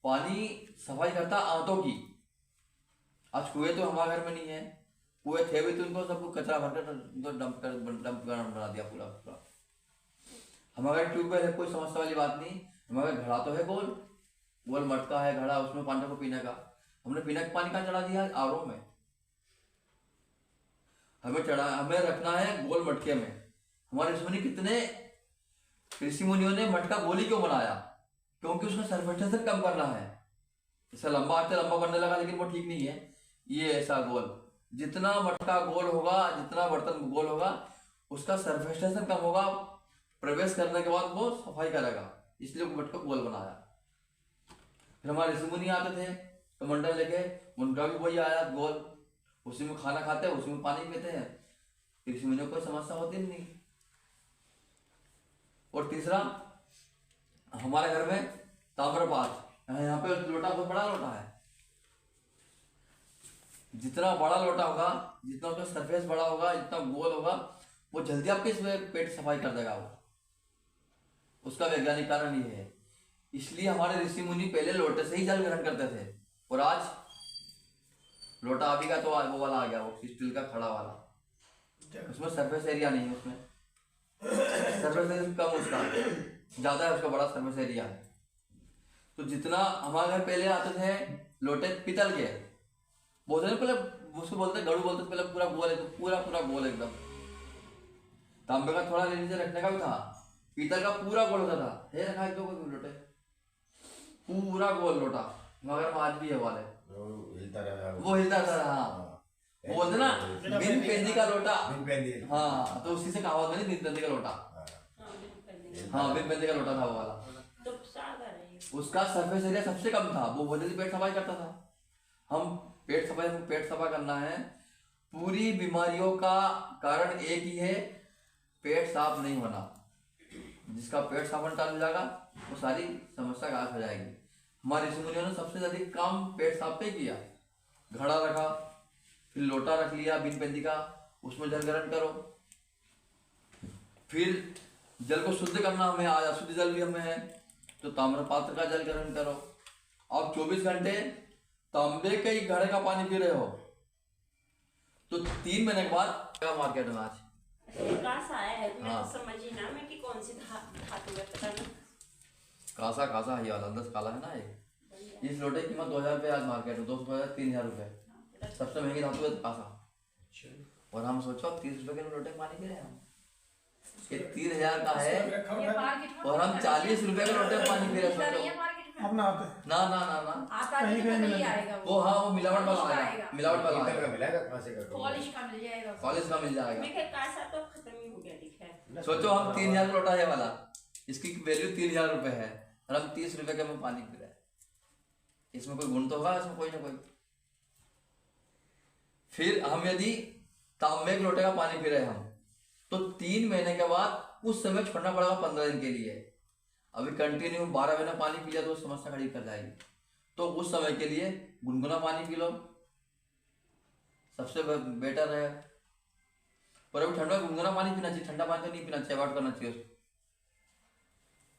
पानी सफाई करता है आंतों की। आज कुएं तो हमारे घर में नहीं है, कुएं थे भी तो उनको सबको कचरा भरकर डंप बना दिया पूरा पूरा। हमारे ट्यूबवेल है, कोई समस्या वाली बात नहीं। हमारे घड़ा तो है, गोल मटका है घड़ा, उसमें पानी को पीने का, हमने पीने का पानी कहाँ चढ़ा दिया, आरओ में। हमें रखना है गोल मटके में। हमारे ऋषि मुनि कितने ऋषि मुनियों ने मटका गोली क्यों बनाया, क्योंकि उसका सरफेस टेंशन कम करना है। इसे लंबा आते लंबा बनने लगा, लेकिन वो ठीक नहीं है। ये ऐसा गोल, जितना मटका गोल होगा, जितना बर्तन गोल होगा, उसका सरफेस टेंशन कम होगा, प्रवेश करने के बाद वो सफाई करेगा, इसलिए वो मटका गोल बनाया। फिर हमारे ऋषि मुनि आते थे कमंडल लेके, उनका भी वही आया गोल, उसी में खाना खाते हैं, उसी में पानी पीते हैं, ऋषि मुनियों को कोई समस्या होती नहीं। और तीसरा, हमारे घर में ताम्रपात्र, यहाँ पे लोटा बहुत बड़ा लोटा है, जितना बड़ा लोटा होगा, जितना उसका सरफेस बड़ा होगा, जितना गोल होगा, वो जल्दी आपके इसमें पेट सफाई कर देगा वो। उसका वैज्ञानिक कारण ये है। इसलिए हमारे ऋषि मुनि पहले लोटे से ही जल ग्रहण करते थे, और आज लोटा अभी का तो वो वाला आ गया, वो स्टील का खड़ा वाला, उसमें सरफेस एरिया नहीं है, उसमें सरफेस एरिया कम उसका, ज्यादा है उसका, बड़ा सरफेस एरिया है। तो जितना हमारे घर पहले आते थे लोटे पीतल के, बोलते थे पहले, उसको बोलते गड़ू बोलते थे पहले, पूरा गोल है, तो पूरा पूरा गोल एकदम। तांबे का थोड़ा नीचे रखने का भी था, पीतल का पूरा गोल होता था। है रखा है तो कोई लोटे पूरा गोल लोटा, मगर आज भी है वाले, वो हिलता रहा, वो हिलता था। हाँ, वो बोलते ना बिन पेंदी का लोटा। बिन पेंदी। हाँ, तो उसी से कहावत बनी, बिन पेंदी का लोटा। हाँ, बिन पेंदी का लोटा था वो वाला। तो सागर है। उसका सरफेस एरिया सबसे कम था, वो बहुत जल्दी पेट सफाई करता था। हम पेट सफाई करना है। पूरी बीमारियों का कारण एक ही है, पेट साफ नहीं होना। जिसका पेट साफ होना चालू हो जाएगा, वो सारी समस्या गायब हो जाएगी। हमारे ऋषि मुनियों ने सबसे ज्यादा काम पेट साफ पे किया। घड़ा रखा, फिर लोटा रख लिया बिन पेंदी का, उसमें जल ग्रहण करो। फिर जल को शुद्ध करना हमें, आज अशुद्ध जल भी हमें है, तो ताम्रपात्र का जल ग्रहण करो। आप 24 घंटे तांबे के ही घड़े का पानी पी रहे हो, तो 3 महीने के बाद मार्केट में आज कासा है, मैं हाँ। तो समझी ना मैं कि कौन सी धातु है, पता नहीं। कासा ये वाला 10 काला है ना ये। इस लोटे की कीमत 2000 रुपये आज मार्केट में, 2,000-3,000 रुपये। सबसे महंगी धातु है कासा। और हम सोचो 30 रुपए के लोटे में पानी पी रहे हैं हम। ये 3,000 का है, ये मार्केट में और हम 40 रुपए के लोटे में पानी पी रहे हैं। सोचो अपना आता है ना ना ना ना, आता है, कहीं नहीं आएगा वो हाँ, वो मिलावट वाला आएगा, मिलावट वाला पीतल का आएगा, मिलाएगा, कांसे का पॉलिश का मिल जाएगा। कॉलेज का मिल जाएगा। मैं कहा कासा तो खत्म ही हो गया दिखा है। सोचो हम 3,000 का लोटा है वाला, इसकी वैल्यू 3,000 रुपए है, और हम 30 रुपए के में पानी पी रहे हैं। इसमें कोई गुण तो होगा, इसमें कोई ना कोई। फिर हम यदि तांबे के लोटे का पानी पी रहे हैं हम, तो 3 महीने के बाद उस समय छोड़ना पड़ेगा 15 दिन के लिए। अभी कंटिन्यू 12 महीने पानी पी लिया तो समस्या खड़ी कर जाएगी। तो उस समय के लिए गुनगुना पानी पी लो, सबसे बेटर है। पर अभी ठंडा गुनगुना पानी पीना चाहिए, ठंडा पानी तो नहीं पीना चाहिए, अवॉइड करना चाहिए उसको।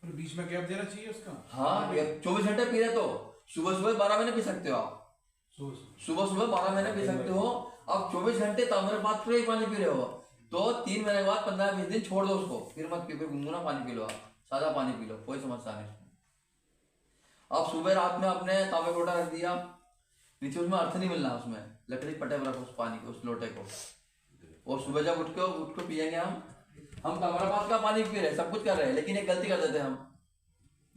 और बीच में गैप देना चाहिए उसका। हाँ, 24 घंटे पी रहे तो सुबह सुबह 12 महीने पी सकते हो आप, सुबह सुबह 12 महीने पी सकते हो। अब 24 घंटे ताम्रपात्र में ही पानी पी रहे हो, तो 3 महीने के बाद 15-20 दिन छोड़ दो उसको, फिर मत पी, फिर गुनगुना पानी पी लो, आप सादा पानी पी लो, कोई समस्या नहीं। आप सुबह रात में अपने तांबे का लोटा रख दिया नीचे, उसमें अर्थ नहीं मिलना, उसमें लकड़ी पटे में रखो उस पानी को, उस लोटे को, और सुबह जब उठ के पियेंगे हम ताम्रपात्र का पानी पी रहे हैं, सब कुछ कर रहे हैं, लेकिन एक गलती कर देते हैं हम,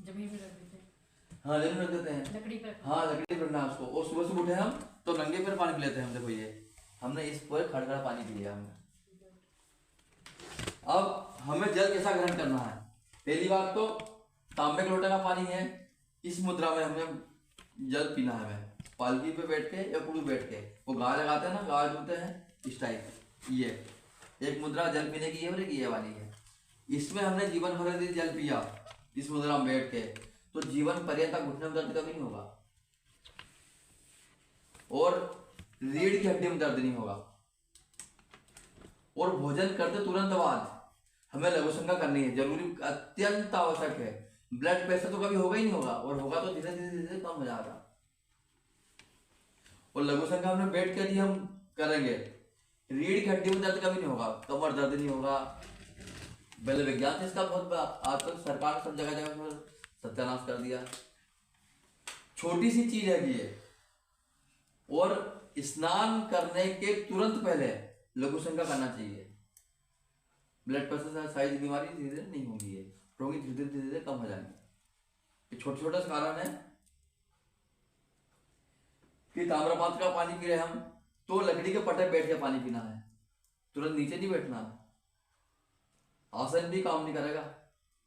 जमीन पे रख देते हैं, हाँ जमीन रख देते हैं, लकड़ी पे। हाँ लकड़ी पर रखना है उसको। और सुबह से उठे हम तो नंगे पैर पानी पी लेते हैं हम। देखो ये हमने इस पर खड़खड़ा पानी पी लिया हमने। अब हमें जल कैसा ग्रहण करना है? पहली बात तो तांबे के लोटे का पानी है, इस मुद्रा में हमें जल पीना है। हमें पालकी पे बैठ के या कुड़ू बैठ के, वो गाय लगाते हैं ना, गाय धोते हैं इस टाइप, ये एक मुद्रा जल पीने की है और एक ये वाली है। इसमें हमने जीवन भर यदि जल पिया इस मुद्रा में बैठ के, तो जीवन पर्यंत घुटने में दर्द कभी नहीं होगा, और रीढ़ की हड्डी में दर्द नहीं होगा। और भोजन करते तुरंत बाद हमें लघु शंका करनी है, जरूरी, अत्यंत आवश्यक है। ब्लड प्रेशर तो कभी होगा ही नहीं होगा, और होगा तो धीरे धीरे धीरे कम हो जाएगा। और लघु शंका हमने बैठ के यदि हम करेंगे, रीढ़ की हड्डी में दर्द कभी नहीं होगा, कमर दर्द नहीं होगा। पहले विज्ञान से इसका बहुत आजकल सरकार सब जगह जगह पर सत्यानाश कर दिया। छोटी सी चीज है ये। और स्नान करने के तुरंत पहले लघु शंका करना चाहिए। ब्लड प्रेशर साइज बीमारी धीरे धीरे नहीं होगी, ये होगी धीरे धीरे कम हो जाएंगे। ये छोटे छोटे कारण है कि ताम्रपात्र का पानी पी रहे हम, तो लकड़ी के पट्टे बैठ के पानी पीना है, तुरंत नीचे नहीं बैठना है। आसन भी काम नहीं करेगा,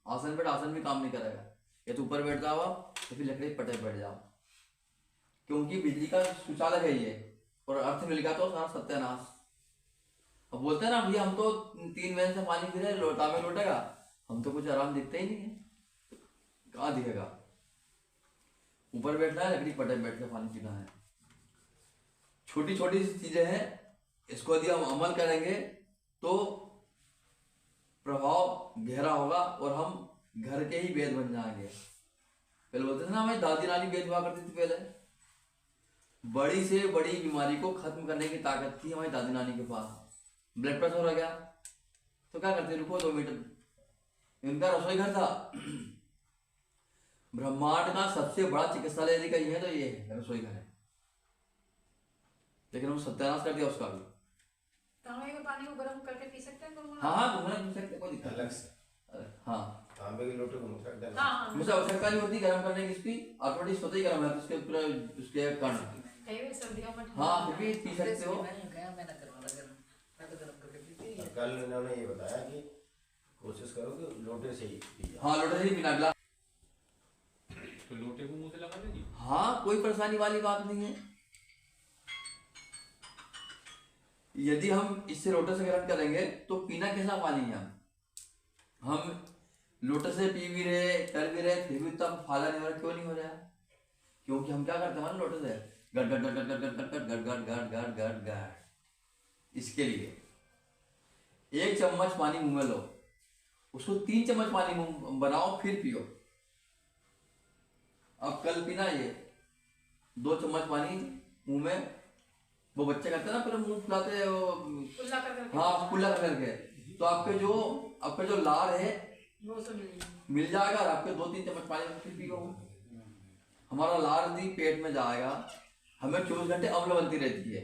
आसन भी काम नहीं करेगा। या तो ऊपर बैठ जाओ आप, तो फिर लकड़ी के पट्टे बैठ जाओ, क्योंकि बिजली का शौचालय है ये, और अर्थ मिल गया तो सारा सत्यानाश। अब बोलते हैं ना भैया हम तो 3 महीने से पानी पी रहे, लोटा में लोटेगा, हम तो कुछ आराम दिखते ही नहीं है, कहाँ दिखेगा। ऊपर बैठना है, लकड़ी पट्टे बैठ के पानी पीना है। छोटी छोटी सी चीजें हैं, इसको यदि हम अमल करेंगे तो प्रभाव गहरा होगा, और हम घर के ही वेद बन जाएंगे। पहले बोलते थे ना हमारी दादी नानी वेद हुआ करती थी पहले। बड़ी से बड़ी बीमारी को खत्म करने की ताकत थी हमारी दादी नानी के पास। ब्लड प्रेशर हो गया तो क्या करते, रुको 2 मिनट। इनका रसोई घर था। ब्रह्मांड का सबसे बड़ा चिकित्सालय यदि कहीं है तो ये है, रसोई घर है। लेकिन हम सत्यानाश कर दिया उसका भी। तांबे के पानी को गर्म करके पी सकते हैं गुनगुना? हाँ हाँ, घूमना पी सकते, कोई दिक्कत अलग नहीं। से हाँ, तांबे के लोटे घूम सकते हैं। हाँ मुझे आवश्यकता नहीं होती गर्म करने की, इसकी ऑटोमेटिक स्वतः ही गर्म है, तो उसके पूरा उसके कण। कई भी सर्दियों में हाँ, फिर भी पी सकते हो। और कल इन्होंने ये बताया कि कोशिश करो कि लोटे से ही पी जाओ। हाँ, लोटे से ही पीना गिलास। तो लोटे को मुंह से लगा देगी। हाँ, कोई परेशानी वाली बात नहीं है। यदि हम इससे लोटे से ग्रहण करेंगे तो पीना कैसा पानी है? हम लोटे से पी भी रहे, कर भी रहे, फिर भी तब फायदा नहीं हो रहा। क्यों नहीं हो रहा? क्योंकि हम क्या करते हैं ना, लोटे से गट गट गट गट गट गट गट गट गट गट गट गट गट। इसके लिए 1 चम्मच पानी मुंह में लो, उसको 3 चम्मच पानी मुंह बनाओ, फिर पियो। अब कल पीना ये 2 चम्मच पानी मुंह में। वो बच्चे करते हैं ना, पूरे मुंह फुलाते हैं वो। कुल्ला कर करके हाँ, कुल्ला करके। तो आपके जो लार है वो सब मिल जाएगा, और आपके 2-3 चम्मच पानी में फिर पियो। हमारा लार यदि पेट में जाएगा, हमें 24 घंटे अम्ल बनती रहती है।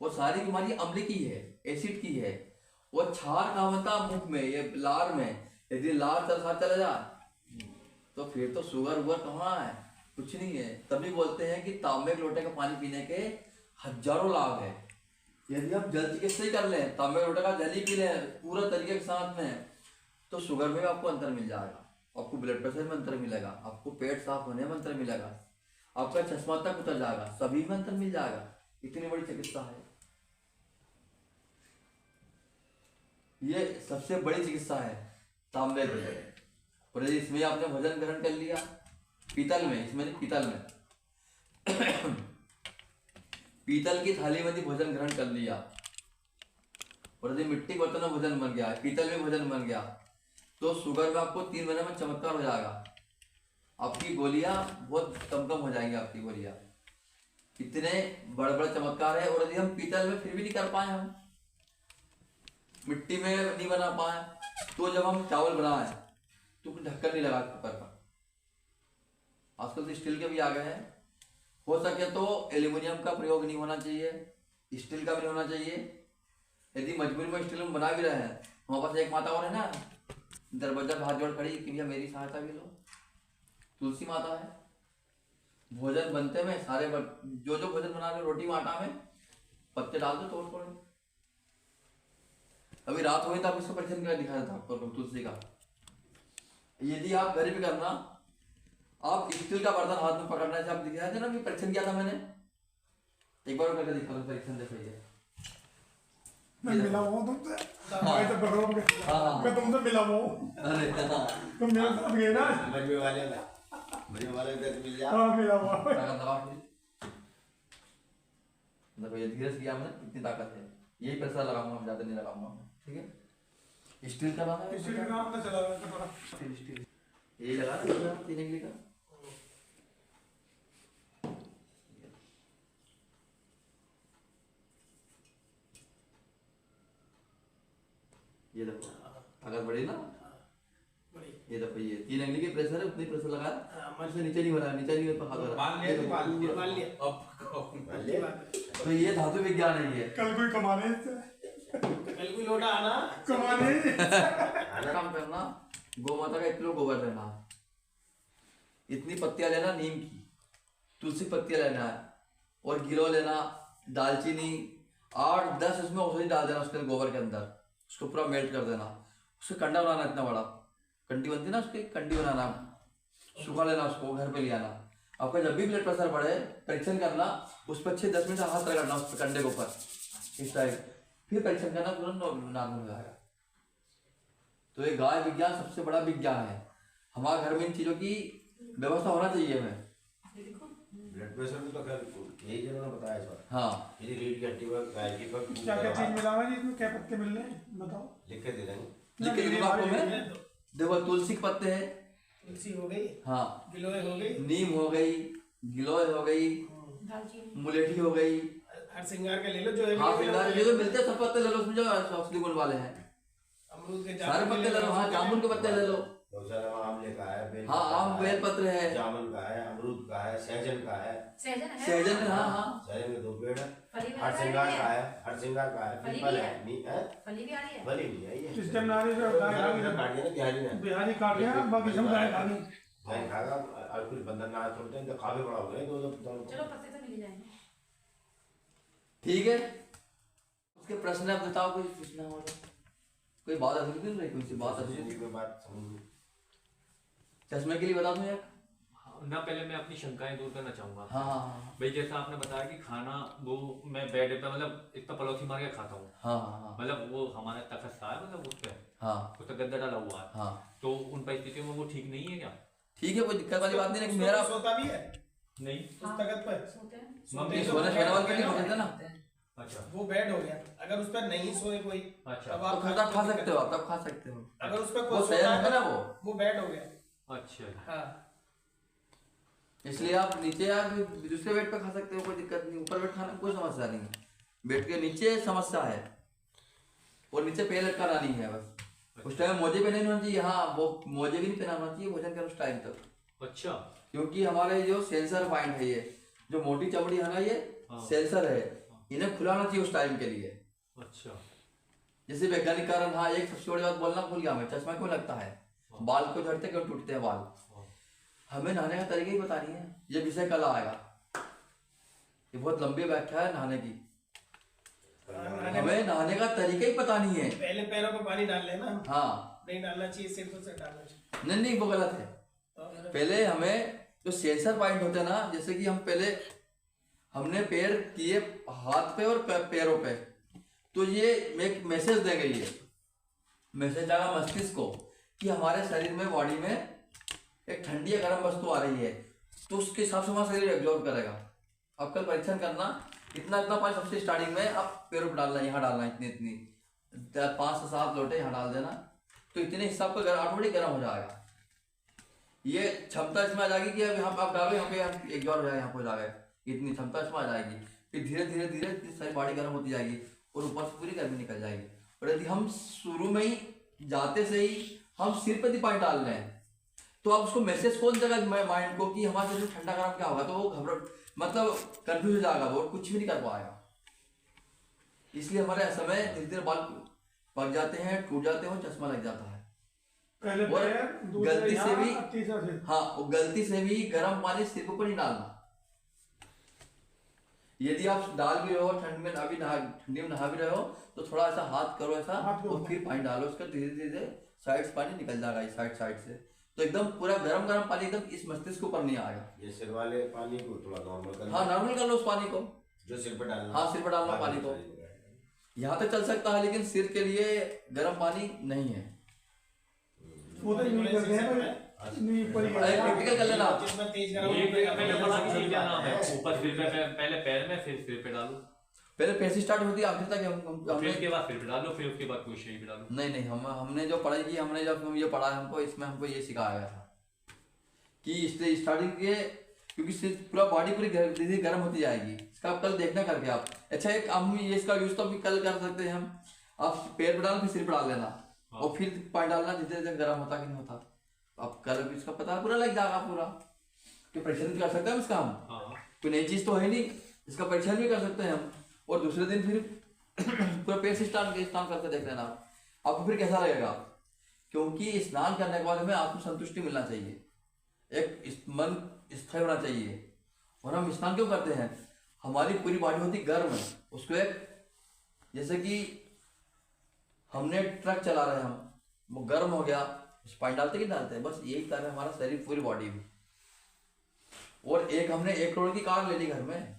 वो सारी बीमारी अम्ल की है, एसिड की है। वो क्षार कहाँ बनता है? मुख में, ये लार में। यदि लार चला जाए तो फिर तो शुगर वुगर कहाँ है? कुछ नहीं है। तभी बोलते हैं कि तांबे के लोटे का पानी पीने के हजारों लाभ है। यदि हम जल चिकित्सा ही कर लें, तांबे के लोटे का जल ही पी लें पूरा तरीके के साथ में, तो शुगर में भी आपको अंतर मिल जाएगा, आपको ब्लड प्रेशर में अंतर मिलेगा, आपको पेट साफ होने में अंतर मिलेगा, आपका चश्मा तक उतर जाएगा, सभी में अंतर मिल जाएगा। इतनी बड़ी चिकित्सा है ये, सबसे बड़ी चिकित्सा है तांबे की। और यदि इसमें आपने भोजन ग्रहण कर लिया पीतल में, इसमें नहीं, पीतल में पीतल की थाली में यदि भोजन ग्रहण कर लिया, और यदि मिट्टी के बर्तन में भोजन बन गया, पीतल में भोजन बन गया, तो शुगर में आपको 3 महीने में चमत्कार हो जाएगा। आपकी गोलियां बहुत कम हो जाएंगी, आपकी गोलियां। इतने बड़े बड़े चमत्कार है। और यदि हम पीतल में फिर भी नहीं कर पाए, हम मिट्टी में नहीं बना पाए, तो जब हम चावल बनाए तो ढक्कन नहीं लगा कुकर पर। आजकल तो स्टील के भी आ गए हैं। हो सके तो एल्यूमिनियम का प्रयोग नहीं होना चाहिए, स्टील का भी नहीं होना चाहिए। यदि मजबूरी में स्टील में बना भी रहे हैं, हमारे पास एक माता और है ना, दरवाजा हाथ जोड़ खड़ी कि भैया मेरी सहायता भी लो। तुलसी माता है। भोजन बनते में सारे जो भोजन बना रहे, रोटी में आटा में पत्ते डाल दो, तोड़ तोड़। अभी रात हो गई तो आप इसको परीक्षण करके दिखाया था आपको तुलसी का। यदि आप घर भी करना, आप स्टील का बर्तन हाथ में पकड़ना से आप दिखाया था ना, अभी परीक्षण किया था मैंने, एक बार करके दिखा दो परीक्षण। देखो ये मैं मिला हुआ तुमसे। हाँ। मैं तो बकरों में हाँ। मैं तुमसे मिला हुआ हूँ। अरे हाँ, तुम मेरे साथ गए ना। मजमे वाले दर्द मिल जाए। हाँ मिला हुआ। ताकत लगाओ फिर। देखो ये धीरे से किया मैंने, इतनी ताकत है। यही प्रेशर लगाऊंगा, हम ज्यादा नहीं लगाऊंगा, ठीक है। स्टील का लगाना है, इसी के नाम से चला रहा था थोड़ा। स्टील यही लगा ना तीन के का। ये देखो ताकत बढ़ी ना। बड़ी ये देखो ये 3 अंगली की प्रेशर है, उतनी प्रेशर लगा। हाँ, मन से नीचे नहीं हो रहा, नीचे नहीं हो रहा। मान लिया तो मान लिया। मान लिया। अब मान लिया। तो ये धातु विज्ञान है। ये कल कोई कमाने से कल भी लौटा आना। कमाने काम करना, गौ माता का 1 किलो गोबर लेना, इतनी पत्तियां लेना नीम की, तुलसी पत्तियां लेना है, और गिलो लेना, दालचीनी 8-10 उसमें औषधि डाल देना उसके गोबर के अंदर, उसको पूरा मेल्ट कर देना, उसका कंडा बनाना, इतना बड़ा कंडी बनती है ना, उसकी कंडी बनाना, सुखा लेना, उसको घर पे ले आना। आपका जब भी ब्लड प्रेशर बढ़े परीक्षण करना, उस पर 6-10 मिनट हाथ रगड़ना उस पर कंडे के ऊपर इस टाइप, फिर परीक्षण करना, तुरंत नॉर्मल हो जाएगा। तो ये गाय विज्ञान सबसे बड़ा विज्ञान है। हमारे घर में इन चीजों की व्यवस्था होना चाहिए हमें। ब्लड प्रेशर में तो खैर यही जिन्होंने बताया इस बार। हाँ, यदि रीढ़ की हड्डी पर गाय की पर क्या क्या चीज मिला हुआ है, इसमें क्या पत्ते मिल रहे हैं बताओ। लिख के दे देंगे। लिख के दूंगा आपको मैं। देखो तुलसी के पत्ते हैं, तुलसी हो गई, हाँ, गिलोय हो गई, नीम हो गई, गिलोय हो गई, दालचीनी। मुलेठी हो गई, हर श्रृंगार के ले लो जो हाँ फिलहाल ये जो मिलते हैं सब पत्ते ले लो, उसमें जो औषधि गुण वाले हैं अमरूद के सारे पत्ते ले लो, हाँ जामुन के पत्ते ले लो, गौशाला में आमले का है, बेल हाँ का आम है, बेल पत्र है, जामुन का है, अमरूद का है, सहजन का है। सहजन है। सहजन, हाँ हाँ, सहजन के 2 पेड़ है। फली भी हर आ श्रृंगार रही का है। है, हर श्रृंगार का है, फली पीपल भी है, है। नी है, फली भी आ रही है। भली नहीं है ये। सिस्टम नारी से काट दिया ना बिहारी ने। बिहारी काट गया, बाकी समुदाय खा गए। भाई खागा और कुछ बंधन ना छोड़ते हैं तो खावे पड़ा हो गए दो दोनों। चलो पत्ते तो मिल जाएंगे। ठीक है। उसके प्रश्न आप बताओ, कोई पूछना हो तो, कोई बात अधूरी नहीं रही, कोई सी बात अधूरी जी कोई बात समझ में। चश्मे के लिए बता दूं यार, ना पहले मैं अपनी शंकाएं दूर करना चाहूंगा। हाँ हाँ हाँ भाई जैसा आपने बताया कि खाना वो मैं बेड पे मतलब इतना पलौथी मार के खाता हूँ, हाँ हाँ मतलब वो हमारा तखत है, मतलब उस पे हाँ उस पे गद्दा डाला हुआ है, हाँ, तो उन परिस्थितियों में वो ठीक नहीं है क्या? ठीक है, कोई दिक्कत वाली बात नहीं है, उसमें मेरा सोता भी है नहीं। उस तखत पर। सोते हैं। मम्मी तो सोने बेड वाले हो के लिए गया हो ना, जाता ना, अच्छा वो बेड हो गया। अगर उस पर नहीं सोए कोई अच्छा तब तो आप खाता खा सकते हो आप, तब खा सकते हो, अगर उस पर वो कोई सहजन सोता है ना है वो बेड हो गया। अच्छा हाँ इसलिए आप नीचे यार दूसरे बेड पे खा सकते हो, कोई दिक्कत नहीं, ऊपर बेड खाने में कोई समस्या नहीं है, बेड के नीचे समस्या है, और नीचे पैर लटकाना नहीं है बस, उस टाइम मोजे पे नहीं होना चाहिए, हाँ वो मोजे भी नहीं पहनाना चाहिए भोजन के उस टाइम तक, अच्छा क्योंकि हमारे जो सेंसर पॉइंट है, ये जो मोटी चमड़ी है ना, ये हाँ। सेंसर है, इन्हें खुलाना चाहिए उस टाइम के लिए। अच्छा जैसे वैज्ञानिक कारण, हाँ एक सबसे बड़ी बात बोलना भूल गया मैं, चश्मा क्यों लगता है, बाल को झड़ते क्यों टूटते हैं बाल, हमें नहाने का तरीका ही बतानी है, ये विषय कल आएगा, ये बहुत लंबी व्याख्या है नहाने की, हमें नहाने का तरीका ही पता नहीं है। पहले पैरों पे पानी डाल लेना, हाँ नहीं डालना चाहिए, सिर्फ उसे डालना चाहिए। नहीं नहीं वो गलत है, तो पहले हमें जो सेंसर पॉइंट होते हैं ना, जैसे कि हम पहले हमने पैर किए हाथ पे और पैरों पे, तो ये एक मैसेज देंगे, ये मैसेज आएगा मस्तिष्क को कि हमारे शरीर में, बॉडी में एक ठंडी या गर्म वस्तु आ रही है, तो उसके हिसाब से हमारा शरीर एब्जॉर्ब करेगा। अब कल परीक्षण करना, इतना इतना पानी सबसे स्टार्टिंग में आप पैरों पर डालना, यहाँ डालना इतनी इतनी 5 से 7 लोटे यहाँ डाल देना, तो इतने हिसाब का ऑटोमेटिक गर्म हो जाएगा। ये क्षमता इसमें आ जाएगी कि अब यहाँ पे आप डालो, यहाँ पे एब्जॉर्ब हो जाएगा, यहाँ पे हो जाएगा, इतनी क्षमता इसमें आ जाएगी, फिर धीरे धीरे धीरे सारी बॉडी गर्म होती जाएगी और ऊपर से पूरी गर्मी निकल जाएगी। और यदि हम शुरू में ही जाते से ही हम सिर पे पानी डाल रहे हैं, तो अब उसको मैसेज कौन देगा माइंड को कि हमारे शरीर ठंडा गर्म क्या होगा, तो वो घबरा मतलब कंफ्यूज हो जाएगा, वो कुछ भी नहीं कर पाएगा। इसलिए हमारे समय धीरे धीरे बाल पक जाते हैं, टूट जाते हैं, चश्मा लग जाता है। पहले और पैर, दूसरे गलती से यहाँ, भी, अब तीसरा सिर। हाँ और गलती से भी गर्म पानी सिर के ऊपर नहीं डालना। यदि आप डाल भी रहे हो ठंड में, अभी ठंडी में नहा भी रहे हो, तो थोड़ा ऐसा हाथ करो ऐसा, हाथ को और फिर पानी डालो, उसका धीरे धीरे साइड से पानी निकल जाएगा, इस साइड से, तो एकदम पूरा गरम गरम पानी एकदम इस मस्तिष्क के ऊपर नहीं आएगा। ये सिर वाले पानी को थोड़ा नॉर्मल कर हाँ नॉर्मल कर लो उस पानी को, जो सिर पे डालना। हाँ सिर पर डालना पानी को, यहाँ तक चल सकता है, लेकिन सिर के लिए गर्म पानी नहीं है। वो तो नहीं करते हैं पर नहीं ऊपर ही अरे प्रैक्टिकल कर लेना। जिसमें तेज गर्म ये मैंने पता नहीं क्या नाम है, ऊपर सिर पे, पहले पैर में फिर सिर पे डालो, पहले पैसे स्टार्ट होती है आखिर तक फिर हमने उसके बाद सिर पे डालो, फिर उसके बाद कोई शेर पे डालो। नहीं नहीं हमने जो पढ़ाई की, हमने जब ये पढ़ा है हमको, इसमें हमको ये सिखाया गया था कि इससे स्टार्टिंग के, क्योंकि पूरा बॉडी पूरी धीरे गर्म होती जाएगी। इसका आप कल देखना करके आप, अच्छा एक हम ये इसका यूज तो अभी कल कर सकते हैं हम, आप पैर पे डाल फिर सिर पे डाल लेना, और फिर पानी डालना, धीरे धीरे गर्म होता कि नहीं होता, आप कल भी इसका पता पूरा लग जाएगा पूरा, तो परीक्षण कर सकते हैं इसका हम, कोई नई चीज तो है नहीं, इसका परीक्षण भी कर सकते हैं हम, और दूसरे दिन फिर पूरा पैर से स्नान करके देख लेना आपको फिर कैसा लगेगा। क्योंकि स्नान करने के बाद हमें आपको संतुष्टि मिलना चाहिए, एक मन स्थिर होना चाहिए। और हम स्नान क्यों करते हैं, हमारी पूरी बॉडी होती गर्म है, उसको एक जैसे कि हमने ट्रक चला रहे हैं हम, वो गर्म हो गया, उस पानी डालते कि डालते हैं, बस यही कारण है हमारा शरीर पूरी बॉडी में। और एक हमने 1 करोड़ की कार ले ली घर में,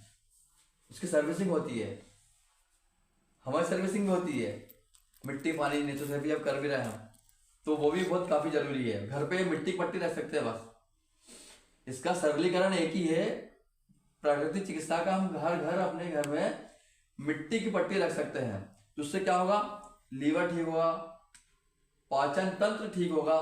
उसकी सर्विसिंग होती है, हमारी सर्विसिंग भी होती है, मिट्टी पानी नीचे से भी अब कर भी रहे हैं, तो वो भी बहुत काफी जरूरी है। घर पे मिट्टी की पट्टी रख सकते हैं बस, इसका सरलीकरण एक ही है, प्राकृतिक चिकित्सा का। हम घर अपने घर में मिट्टी की पट्टी रख सकते हैं, तो उससे क्या होगा, लीवर ठीक होगा, पाचन तंत्र ठीक होगा,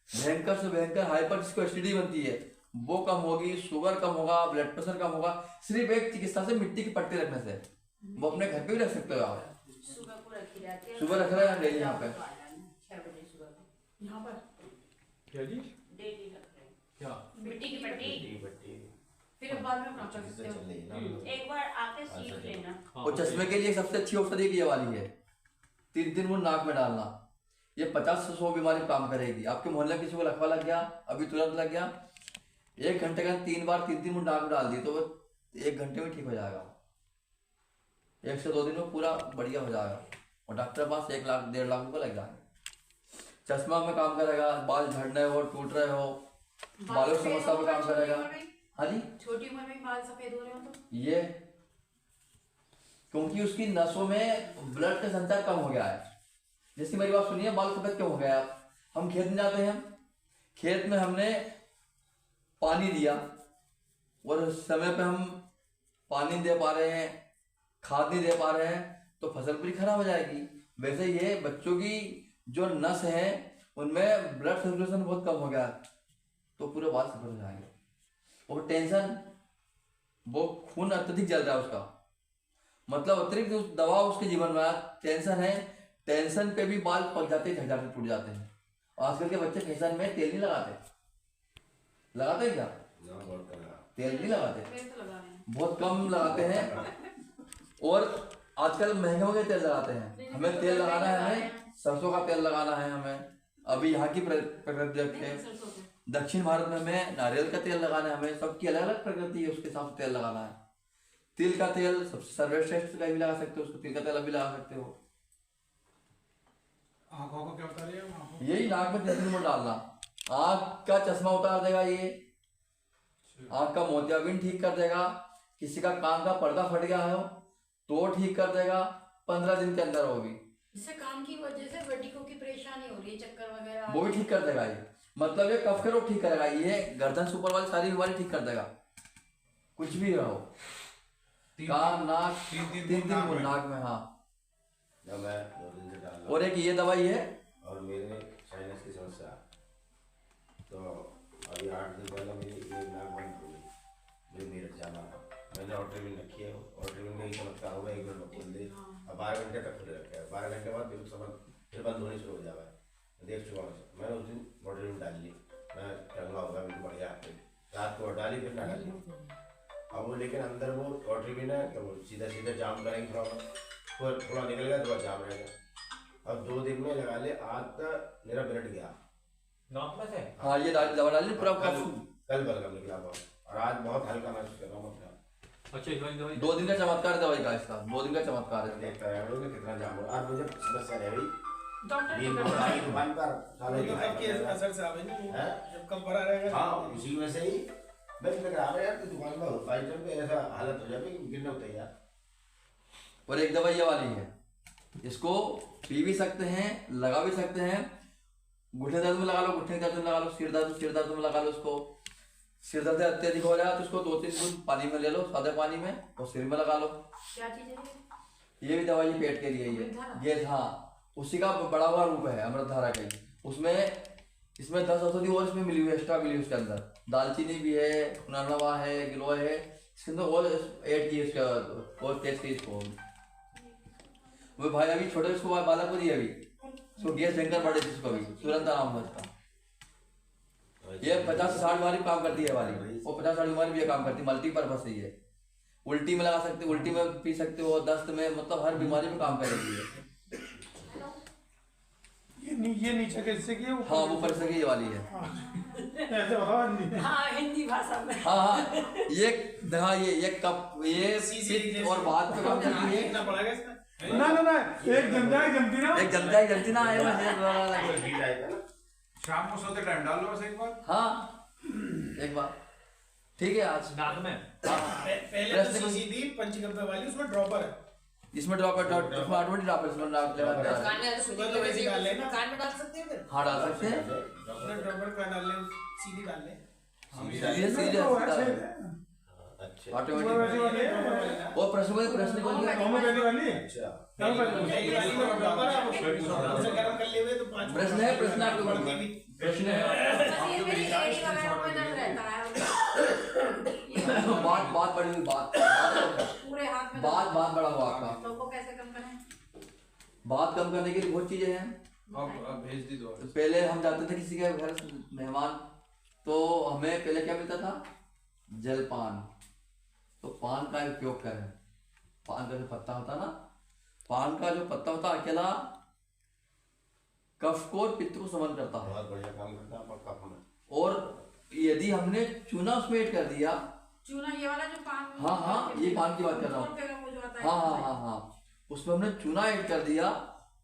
भयंकर से भयंकर हाइपर जिसको एसिडिटी बनती है वो कम होगी, शुगर कम होगा, ब्लड प्रेशर कम होगा, सिर्फ एक चिकित्सा से मिट्टी की पट्टी रखने से। वो अपने घर पे भी रख सकते हो आप, सुबह को रखी रहती है। सुबह रख रहे हैं डेली यहाँ पे। 6 बजे सुबह को यहाँ पर क्या जी डेली रख रहे हैं क्या मिट्टी की पट्टी। फिर बाद में अपना कर सकते हो। चल रही है ना। एक बार आके सीख लेना। हाँ, और चश्मे के लिए सबसे अच्छी औषधि ये वाली है, 3 बूंद नाक में डालना। ये 50 से 100 बीमारी काम करेगी। आपके मोहल्ले में किसी को लकवा लग गया, अभी तुरंत लग गया, 1 घंटे का 3 बार 3 बूंद नाक में डाल दिए तो वो 1 घंटे में ठीक हो जाएगा। 1 से 2 दिन में पूरा बढ़िया हो जाएगा। और डॉक्टर के पास 1 लाख 1.5 लाख रुपये लग जाएंगे। चश्मा में काम करेगा, बाल झड़ने हो, टूट रहे हो, बालों की समस्या में काम करेगा। हाँ जी, छोटी उम्र में बाल सफेद हो रहे हो तो ये क्योंकि उसकी नसों में ब्लड का संचार कम हो गया है। जैसे मेरी बात सुनिए, बाल सफेद क्यों हो गया? हम खेत में जाते हैं, खेत में हमने पानी दिया और समय पे हम पानी दे पा रहे हैं, खाद नहीं दे पा रहे हैं तो फसल पूरी खराब हो जाएगी। वैसे ये बच्चों की जो नस है उनमें ब्लड सर्कुलेशन बहुत कम हो गया तो पूरे बाल सफेद हो जाएंगे। और टेंशन, वो खून अत्यधिक जल रहा है उसका, मतलब अतिरिक्त उस दबाव उसके जीवन में टेंशन है, टेंशन पे भी बाल पक जाते, झड़ जाते, टूट जाते हैं। आजकल के बच्चे टेंशन में तेल नहीं लगाते, लगाते हैं क्या? तेल नहीं लगाते, मेरे तो लगा रहे हैं। बहुत कम लगाते हैं। और आजकल महंगे महंगे तेल लगाते हैं। हमें तेल लगाना है, हमें सरसों का तेल लगाना है। हमें अभी यहाँ की प्रकृति है, सरसों के। दक्षिण भारत में हमें नारियल का तेल लगाना है। हमें सबकी अलग अलग प्रकृति है, उसके हिसाब से तेल लगाना है। तिल का तेल सबसे सर्वश्रेष्ठ का भी लगा सकते हो, उसको तिल का तेल अभी लगा सकते हो। आंखों को क्या बता रही है आंखों? यही नाक में 3 बूंद डालना, आँख का चश्मा उतार देगा। ये आँख का मोतियाबिंद ठीक कर देगा। किसी का कान का पर्दा फट गया हो तो ठीक कर देगा, 15 दिन के अंदर होगी। जिससे कान की वजह से वर्टिको की परेशानी हो रही है, चक्कर वगैरह, वो भी ठीक कर देगा। ये मतलब ये कफ के रोग ठीक करेगा। ये गर्दन से ऊपर वाली सारी बीमारी ठीक कर देगा, कुछ भी रहो। कान, नाक, 3 बूंद नाक में। हाँ, जब मैं 2 दिन से डाल रहा और एक ये दवाई है। और मेरे साइनस की समस्या, तो अभी 8 दिन पहले मेरी एक नाक बंद हो गई, मुझे मेरठ जाना था। मैंने ऑर्डरिंग रखी है, ऑर्डरिंग में ही चमत्कार हुआ, 1 मिनट में खोल दे। अब 12 घंटे तक खुले रखे हैं, 12 घंटे बाद फिर बंद होने शुरू हो जाएगा। देख चुका हूँ, मैंने उस दिन ऑर्डरिंग डाल ली, मैं चंगा होगा बिल्कुल बढ़िया। रात को डाली, फिर ना डाली। अब वो लेकिन अंदर वो ऑर्डरिंग भी ना, तो सीधा सीधा जाम करेंगे, थोड़ा निकल गया तो जाम रहेगा। अब 2 दिन में लगा ले, आज तक मेरा ब्लड गया। नाक में से हाँ, ये दवा डाली पूरा कल बलगम निकला बहुत, और आज बहुत हल्का महसूस कर रहा हूँ अपना। अच्छा इस वाली दवाई 2 दिन का चमत्कार है दवाई का, इसका 2 दिन का चमत्कार है। देखता है कितना जाम हो। आज मुझे समस्या रह गई, डॉक्टर नींद ने बहुत आई दुकान पर, साले तो कब के असर से आवे ना, हैं? जब कब भरा रहेगा। हाँ, उसी वजह से ही मैं लग रहा है यार कि दुकान पर आइटम पे ऐसा हालत हो जाए कि गिरना होता है यार। और एक दवाई ये वाली है, इसको पी भी सकते हैं, लगा भी सकते हैं। घुटने दर्द में लगा लो, घुटने दर्द में लगा लो, सिर दर्द में लगा लो। इसको सिर दर्द अत्यधिक हो जाए तो इसको 2-3 बूंद पानी में ले लो, सादे पानी में, और सिर में लगा लो। क्या चीज है ये भी दवाई पेट के लिए ये हाँ, उसी का बड़ा हुआ रूप है अमृतधारा का। उसमें इसमें 10 औषधि और इसमें मिली हुई, एक्स्ट्रा मिली हुई उसके अंदर। दालचीनी भी है, नरनवा है, गिलोय है, इसके अंदर और ऐड की इसका, और तेज की इसको। वो भाई अभी छोटे उसको बालक को दिया, अभी इसको गैस भयंकर बढ़े थी, इसको अभी तुरंत आराम हुआ इसका। ये 50 से 60 बीमारी काम करती है वाली, वो 50-60 बीमारी भी ये काम करती है, मल्टीपर्पज से। ये उल्टी में लगा सकते हो, उल्टी में पी सकते हो, दस्त में, मतलब हर बीमारी में काम करेगी ये। ये नीचे कैसे किया? हाँ, वो पर सके ये वाली है। ऐसे बताओ नहीं। हाँ, हिंदी भाषा में। हाँ, ये कप, ये पित्त और बात पे काम करती है। कितना पड़ेगा इसका? ना एक जमती ना। एक जनता ना आए ठीक आएगा ना। शाम को सोते टाइम डाल लो बस एक बार। हाँ, एक बार ठीक है। आज नाक में पहले तो सीसी थी 5 वाली, उसमें ड्रॉपर है। इसमें ड्रॉपर इसमें ऑटोमेटिक ड्रॉपर इसमें सुबह तो वैसे डाल लेना, कान में डाल सकते हैं फिर। हाँ, डाल सकते हैं। ड्रॉपर का डाल ले, सीधी डाल ले। सीधे अच्छे। ऑटोमेटिक। वैसी वाली है वो प्रश्न को लिया होम्योपैथी वाली है अच्छा कौन सा पहली वाली में बराबर है, आप उसे गर्म कर लिए हुए तो 5 प्रश्न है, प्रश्न आपके ऊपर बढ़ती भी। प्रश्न है। बस ये मेरी एडी वगैरह में दर्द रहता है बात बड़ी हुई, पूरे हाथ में बात बड़ा हुआ आपका। तो वो कैसे कम करें? बात कम करने के लिए बहुत चीजें हैं। अब भेज दी दो। तो पहले हम जाते थे किसी के घर मेहमान, तो हमें पहले क्या मिलता था? जलपान। तो पान का उपयोग करें। पान का जो पत्ता होता ना, पान का जो पत्ता होता अकेला कफ को और पित्त को समन करता है। बहुत बढ़िया काम करता है आपका कप में। और यदि हमने चूना उसमें ऐड कर दिया, चूना ये वाला जो पान, हाँ, ये पान की बात कर रहा हूँ। वो जो आता है, हाँ, उसमें हमने चूना ऐड कर दिया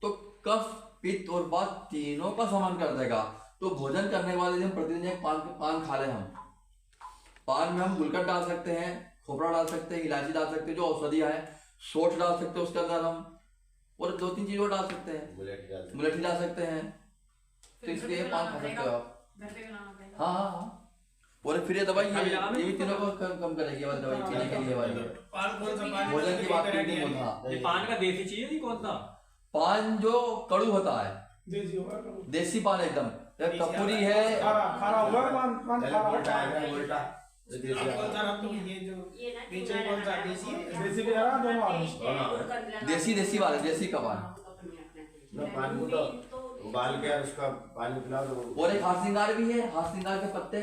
तो कफ, पित्त और वात तीनों का समन कर देगा। तो भोजन करने के बाद यदि हम प्रतिदिन एक पान खा लें, हम पान में हम गुलकंद डाल सकते हैं, खोपरा डाल सकते हैं, इलायची डाल सकते हैं जो औषधियाँ है, सोंठ डाल सकते हैं उसके अंदर हम, और 2-3 चीज और डाल सकते हैं, मुलेठी डाल सकते हैं। तो इसलिए पान खा सकते हो आप। घर पे बनाना पड़ेगा। हाँ। और फिर ये दवाई ये भी तीनों को कम करेगी ये दवाई पीने के लिए वाली। पान कौन सा पान? भोजन की बात की नहीं बोलता। ये पान का देसी चाहिए नहीं कौन सा? पान जो कड़ू होता है, देसी होगा देसी पान एकदम, कपूरी है। खारा होगा पान खारा उल्टा है, उल्टा। कौन सा आप तो ये जो ये ना नीचे कौन सा देसी है? देसी भी आ रहा दोनों आ रहे देसी वाले, देसी का पान। पान को तो उबाल के उसका पानी पिलाओ तो। और एक हाथ सिंगार भी है, हाथ सिंगार के पत्ते।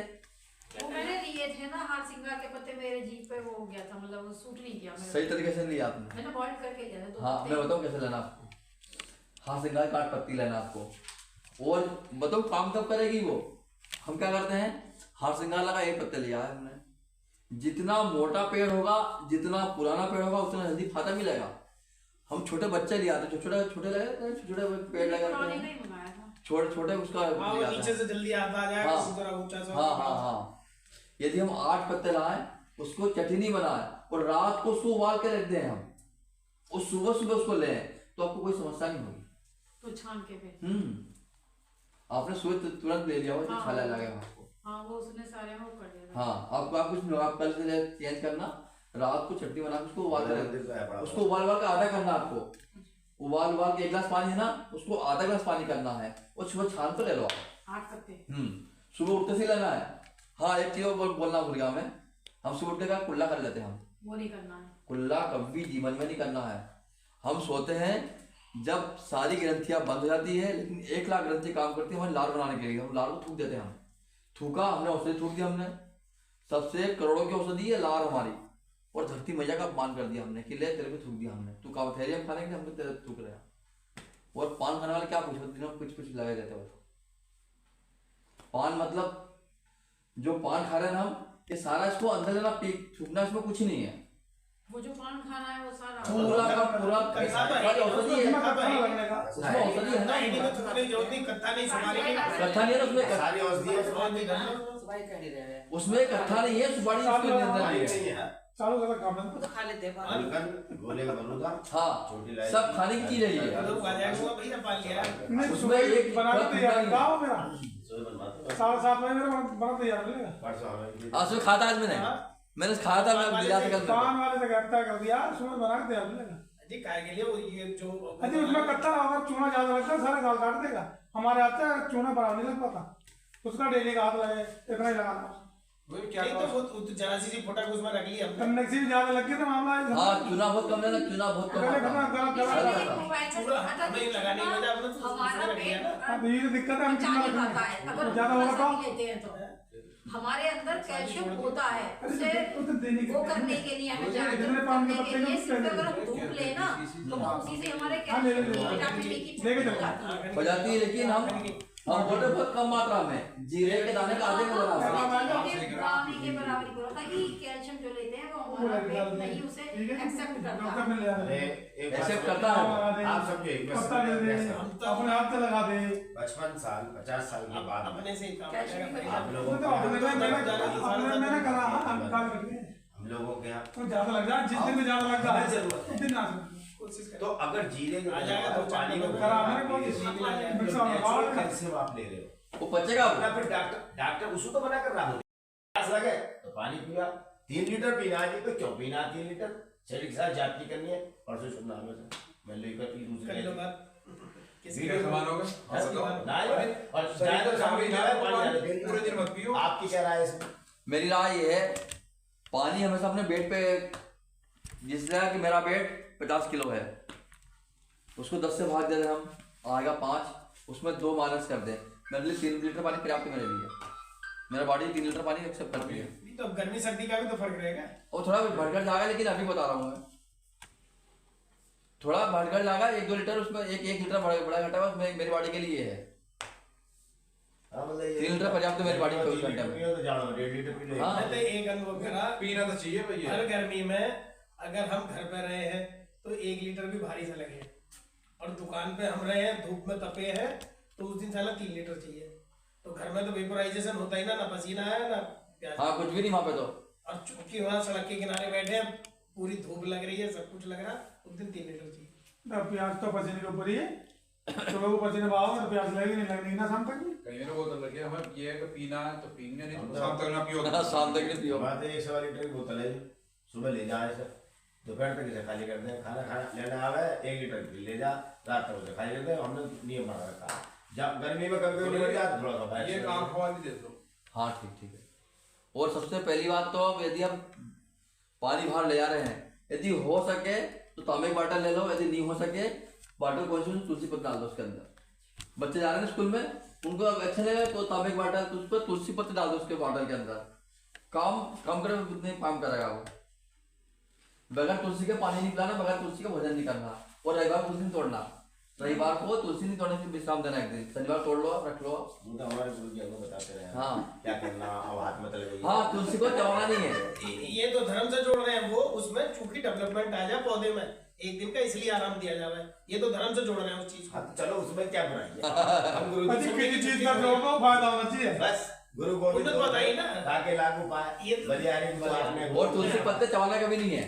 वो मैंने लिए थे ना हाथ सिंगार के पत्ते, मेरे जीभ पे वो हो गया था, मतलब वो सूट नहीं किया मेरे सही तरीके से लिया आपने। मैंने बॉइल करके लिया था 2 हाँ, मैं बताऊँ कैसे लेना आपको। हाथ सिंगार काट पत्ती लेना आपको, और बताओ काम कब करेगी वो। हम क्या करते हैं, हाथ सिंगार लगा, एक पत्ते लिया है हमने। जितना मोटा पेड़ होगा, जितना पुराना पेड़ होगा, उतना जल्दी फायदा मिलेगा। हम छोटे बच्चे ले आते, छोटे लगे, छोटे पेड़ लगाते हैं, नहीं मंगाया था। छोटे उसका हाँ, वो ले आते नीचे हैं। से जल्दी आता आ जाएगा, हाँ। इसी तरह ऊंचा सा। हाँ। यदि हम 8 पत्ते लाए, उसको चटनी बनाए और रात को उसको उबाल के रख दें हम, और सुबह उसको लें, तो आपको कोई समस्या नहीं होगी। तो छान के फिर आपने सुबह तुरंत ले लिया हो तो हाँ। छाला लगेगा आपको। हाँ, वो उसने सारे में वो कर दिया था। हाँ, आपको आप कुछ नहीं होगा, आप कल से चेंज करना, रात को चटनी बना के उसको उबाल के रख, उसको उबाल के आधा करना आपको। उबाल के 1 गिलास पानी है ना, उसको आधा गिलास पानी करना है, और सुबह छान तो ले लो आप। 8 पत्ते। सुबह उठते से लेना है। हाँ, एक चीज और बोलना भूल गया मैं, हम सुबह उठने का कुल्ला कर लेते हैं हम। वो नहीं करना है। कुल्ला कभी जीवन में नहीं करना है। हम सोते हैं जब सारी ग्रंथियां बंद हो जाती है, लेकिन 1 लाख ग्रंथि काम करती है हमारे लार बनाने के लिए। हम लार को थूक देते हैं। हम थूका, हमने औषधि थूक दी, हमने सबसे करोड़ों की औषधि है लार हमारी, और धरती मैया का अपमान कर दिया हमने कि ले तेरे पे थूक दिया हमने, तू का थैली हम खाने के लिए हमको तेरे थूक रहे हैं। और पान खाने वाले क्या पूछो, दिनों कुछ लगे रहते हो। पान मतलब जो पान खा रहे हैं हम, ये सारा इसको अंदर लेना, थूकना, इसमें कुछ नहीं है। वो जो पान खाना है वो सारा पूरा का पूरा सारी औषधि है, लगने का उसमें औषधि है ना। नहीं, तो थूकने की जरूरत नहीं, कत्था नहीं, सुपारी नहीं। कट्ठा नहीं है ना उसमें, सारी औषधि है, उसमें कट्ठा नहीं है, सुपारी उसके अंदर नहीं है। चालू कर काम है तो खा लेते हैं गुलकंद, गोले का बलूदा, हाँ, छोटी इलायची, सब खाने की चीज है ये। अगर वो आ जाएगा वो भैया पाल लिया। नहीं उसमें सुबह एक बना के तैयार गाँव मेरा सुबह बनवाते हो। 7:30 बजे मेरा बना तैयार मिलेगा परसों हमें आज सुबह खाया था, आज मैंने खाया था, मैं दिला था कल। पान वाले से गिरफ्तार कर दिया, सुबह बना के तैयार मिलेगा। जी काय के लिए वो ये जो अजी उसमें कट्टा अगर चूना ज्यादा लगता है सारे गाल काट देगा। हमारे आते हैं चूना बराबर नहीं लग पाता, उसका डेली का हाथ लगे इतना ही लगाना। वही क्या नहीं, तो वो जरा सी फोटा को उसमें रख लिया हमने। कन्नेक्सी भी ज्यादा लग गई तो मामला है। हाँ, चूना बहुत कम लेना, चूना बहुत कम गले आता खतना है। गलत पूरा हमें लगाने की वजह अपने तो हमारा रख लिया ना। हाँ, तो ये तो दिक्कत है, हम पचा चूना नहीं रखना पाता है। अगर ज्यादा होगा थोड़ा सा तो भी लेते हैं तो हमारे अंदर कैल्शियम होता है, उसे तो देने के वो करने के लिए हमें जागरूक करने के लिए सिर्फ अगर हम धूप लेना तो उसी से हमारे विटामिन डी की पूर्ति हो जाती है। हो जाती है, लेकिन हम बोलते बहुत कम मात्रा में, जीरे के दाने का आधे का पानी के बराबर ही बोला था कि कैल्शियम जो लेते हैं वो हमारा पेट नहीं उसे एक्सेप्ट करता। अरे एक्सेप्ट करता है। आप समझो एक बार पत्ता दे दे, अपने हाथ से लगा दे। 55 साल 50 साल के बाद अपने से ही काम कैल्शियम की करेगा। आप वो लोगों तो मैंने करा, हम काम करते हैं। हम लोगों के यहाँ तो ज्यादा लग जाए, जिस दिन में ज्यादा लगता है उस दिन ना कोशिश करें। तो अगर जीरे आ जाएगा तो पानी में खराब है कोई नेचुरल कैल्शियम आप ले रहे हो, वो पचेगा। अपना फिर डॉक्टर उसको तो मना कर रहा है, प्यास लगे तो पानी पिया, 3 लीटर पीना है जी, कोई क्यों पीना 3 लीटर? शरीर के साथ जाति करनी है और से सुनना है मैं लेकर पी कर लो दूसरे बात किसी वीडियो समान होगा और शरीर तो शामिल शामिल है पानी पूरे दिन मत पियो। आपकी क्या राय है इसमें? मेरी राय ये है, पानी हमेशा अपने बेड पे, जिस तरह कि मेरा बेड 50 किलो है, उसको 10 से भाग दे रहे हम, आएगा 5, उसमें 2 माइनस कर दें, मेरे लिए 3 लीटर पानी पर्याप्त मेरे लिए। मेरा बॉडी 3 लीटर पानी एक्सेप्ट करती है। तो गर्मी सर्दी का भी तो फर्क रहेगा। और थोड़ा बढ़कर जाएगा, लेकिन अभी बता रहा हूँ मैं, थोड़ा बढ़कर जाएगा 1-2 लीटर, उसमें 1 लीटर बड़ा घटा हुआ मेरी बॉडी के लिए है। 3 लीटर पर्याप्त मेरी बॉडी को 24 घंटे में। तो जानो 1.5 लीटर पी लो। हाँ। मैंने एक अनुभव करा, पीना तो चाहिए भैया। हर गर्मी में अगर हम घर पे रहे हैं तो 1 लीटर भी भारी सा लगे, और दुकान पे हम रहे हैं, धूप में तपे हैं, तो उस दिन साला 3 लीटर चाहिए। तो घर में तो वेपोराइजेशन होता ही ना पसीना आया ना प्यास। हाँ, कुछ भी नहीं वहाँ पे तो। और चूंकि वहाँ सड़क के किनारे बैठे हैं, पूरी धूप लग रही है, सब कुछ लग रहा, उस दिन 3 लीटर चाहिए। प्याज तो पसीने के ऊपर ही है, तो वो पसीने बहाओ तो प्याज लगेगी नहीं, लगेगी ना शाम तक भी। कहीं ना बोतल लगे हमें ये है कि पीना है तो पीएंगे नहीं तो शाम तक ना पियो। शाम तक नहीं पियो। हमारे 1 सवा लीटर की बोतल है, सुबह ले जाए सर, दोपहर तक इसे खाली कर दें, खाना लेना आवे 1 लीटर की ले जा, रात तक उसे खाली कर दें। हमने नियम बना रखा है, जब गर्मी में कभी नहीं बढ़ जाता थोड़ा सा बैठ ये काम खवा दे दो। हाँ, ठीक है। और सबसे पहली बात तो, अब यदि हम पानी बाहर ले जा रहे हैं, यदि हो सके तो तांबे की बॉटल ले लो, यदि नहीं हो सके बॉटल कौन सी तुलसी पत्र डाल दो उसके अंदर। बच्चे जा रहे हैं स्कूल में, उनको अच्छा लगे तो तांबे की बॉटल, उस पर तुलसी पत्र डाल दो उसके बॉटल के अंदर, कम करे उतने काम करेगा वो। बगैर तुलसी के पानी नहीं पिलाना, बगैर तुलसी का भोजन नहीं करना, और रविवार को तुलसी नहीं तोड़ना। रविवार को तुलसी नहीं तोड़ने से विश्राम देना एक दिन, शनिवार तोड़ लो, रख लो। वो तो हमारे गुरु जी हमको बताते रहे हैं। हाँ। क्या करना, अब हाथ में तले हाँ, तुलसी को चबाना नहीं है। ये तो धर्म से जोड़ रहे हैं वो, उसमें चूंकि डेवलपमेंट आ जाए पौधे में, एक दिन का इसलिए आराम दिया जाए, ये तो धर्म से जोड़ रहे हैं उस चीज को। हाँ, चलो उसमें क्या बनाएंगे हम गुरु जी से किसी चीज का लोगों को फायदा होना चाहिए। बस गुरु गोविंद उन्हें तो बताइए ना। ताकि लागू पाए ये बलिहारी को आपने और तुलसी पत्ते चबाना कभी नहीं है।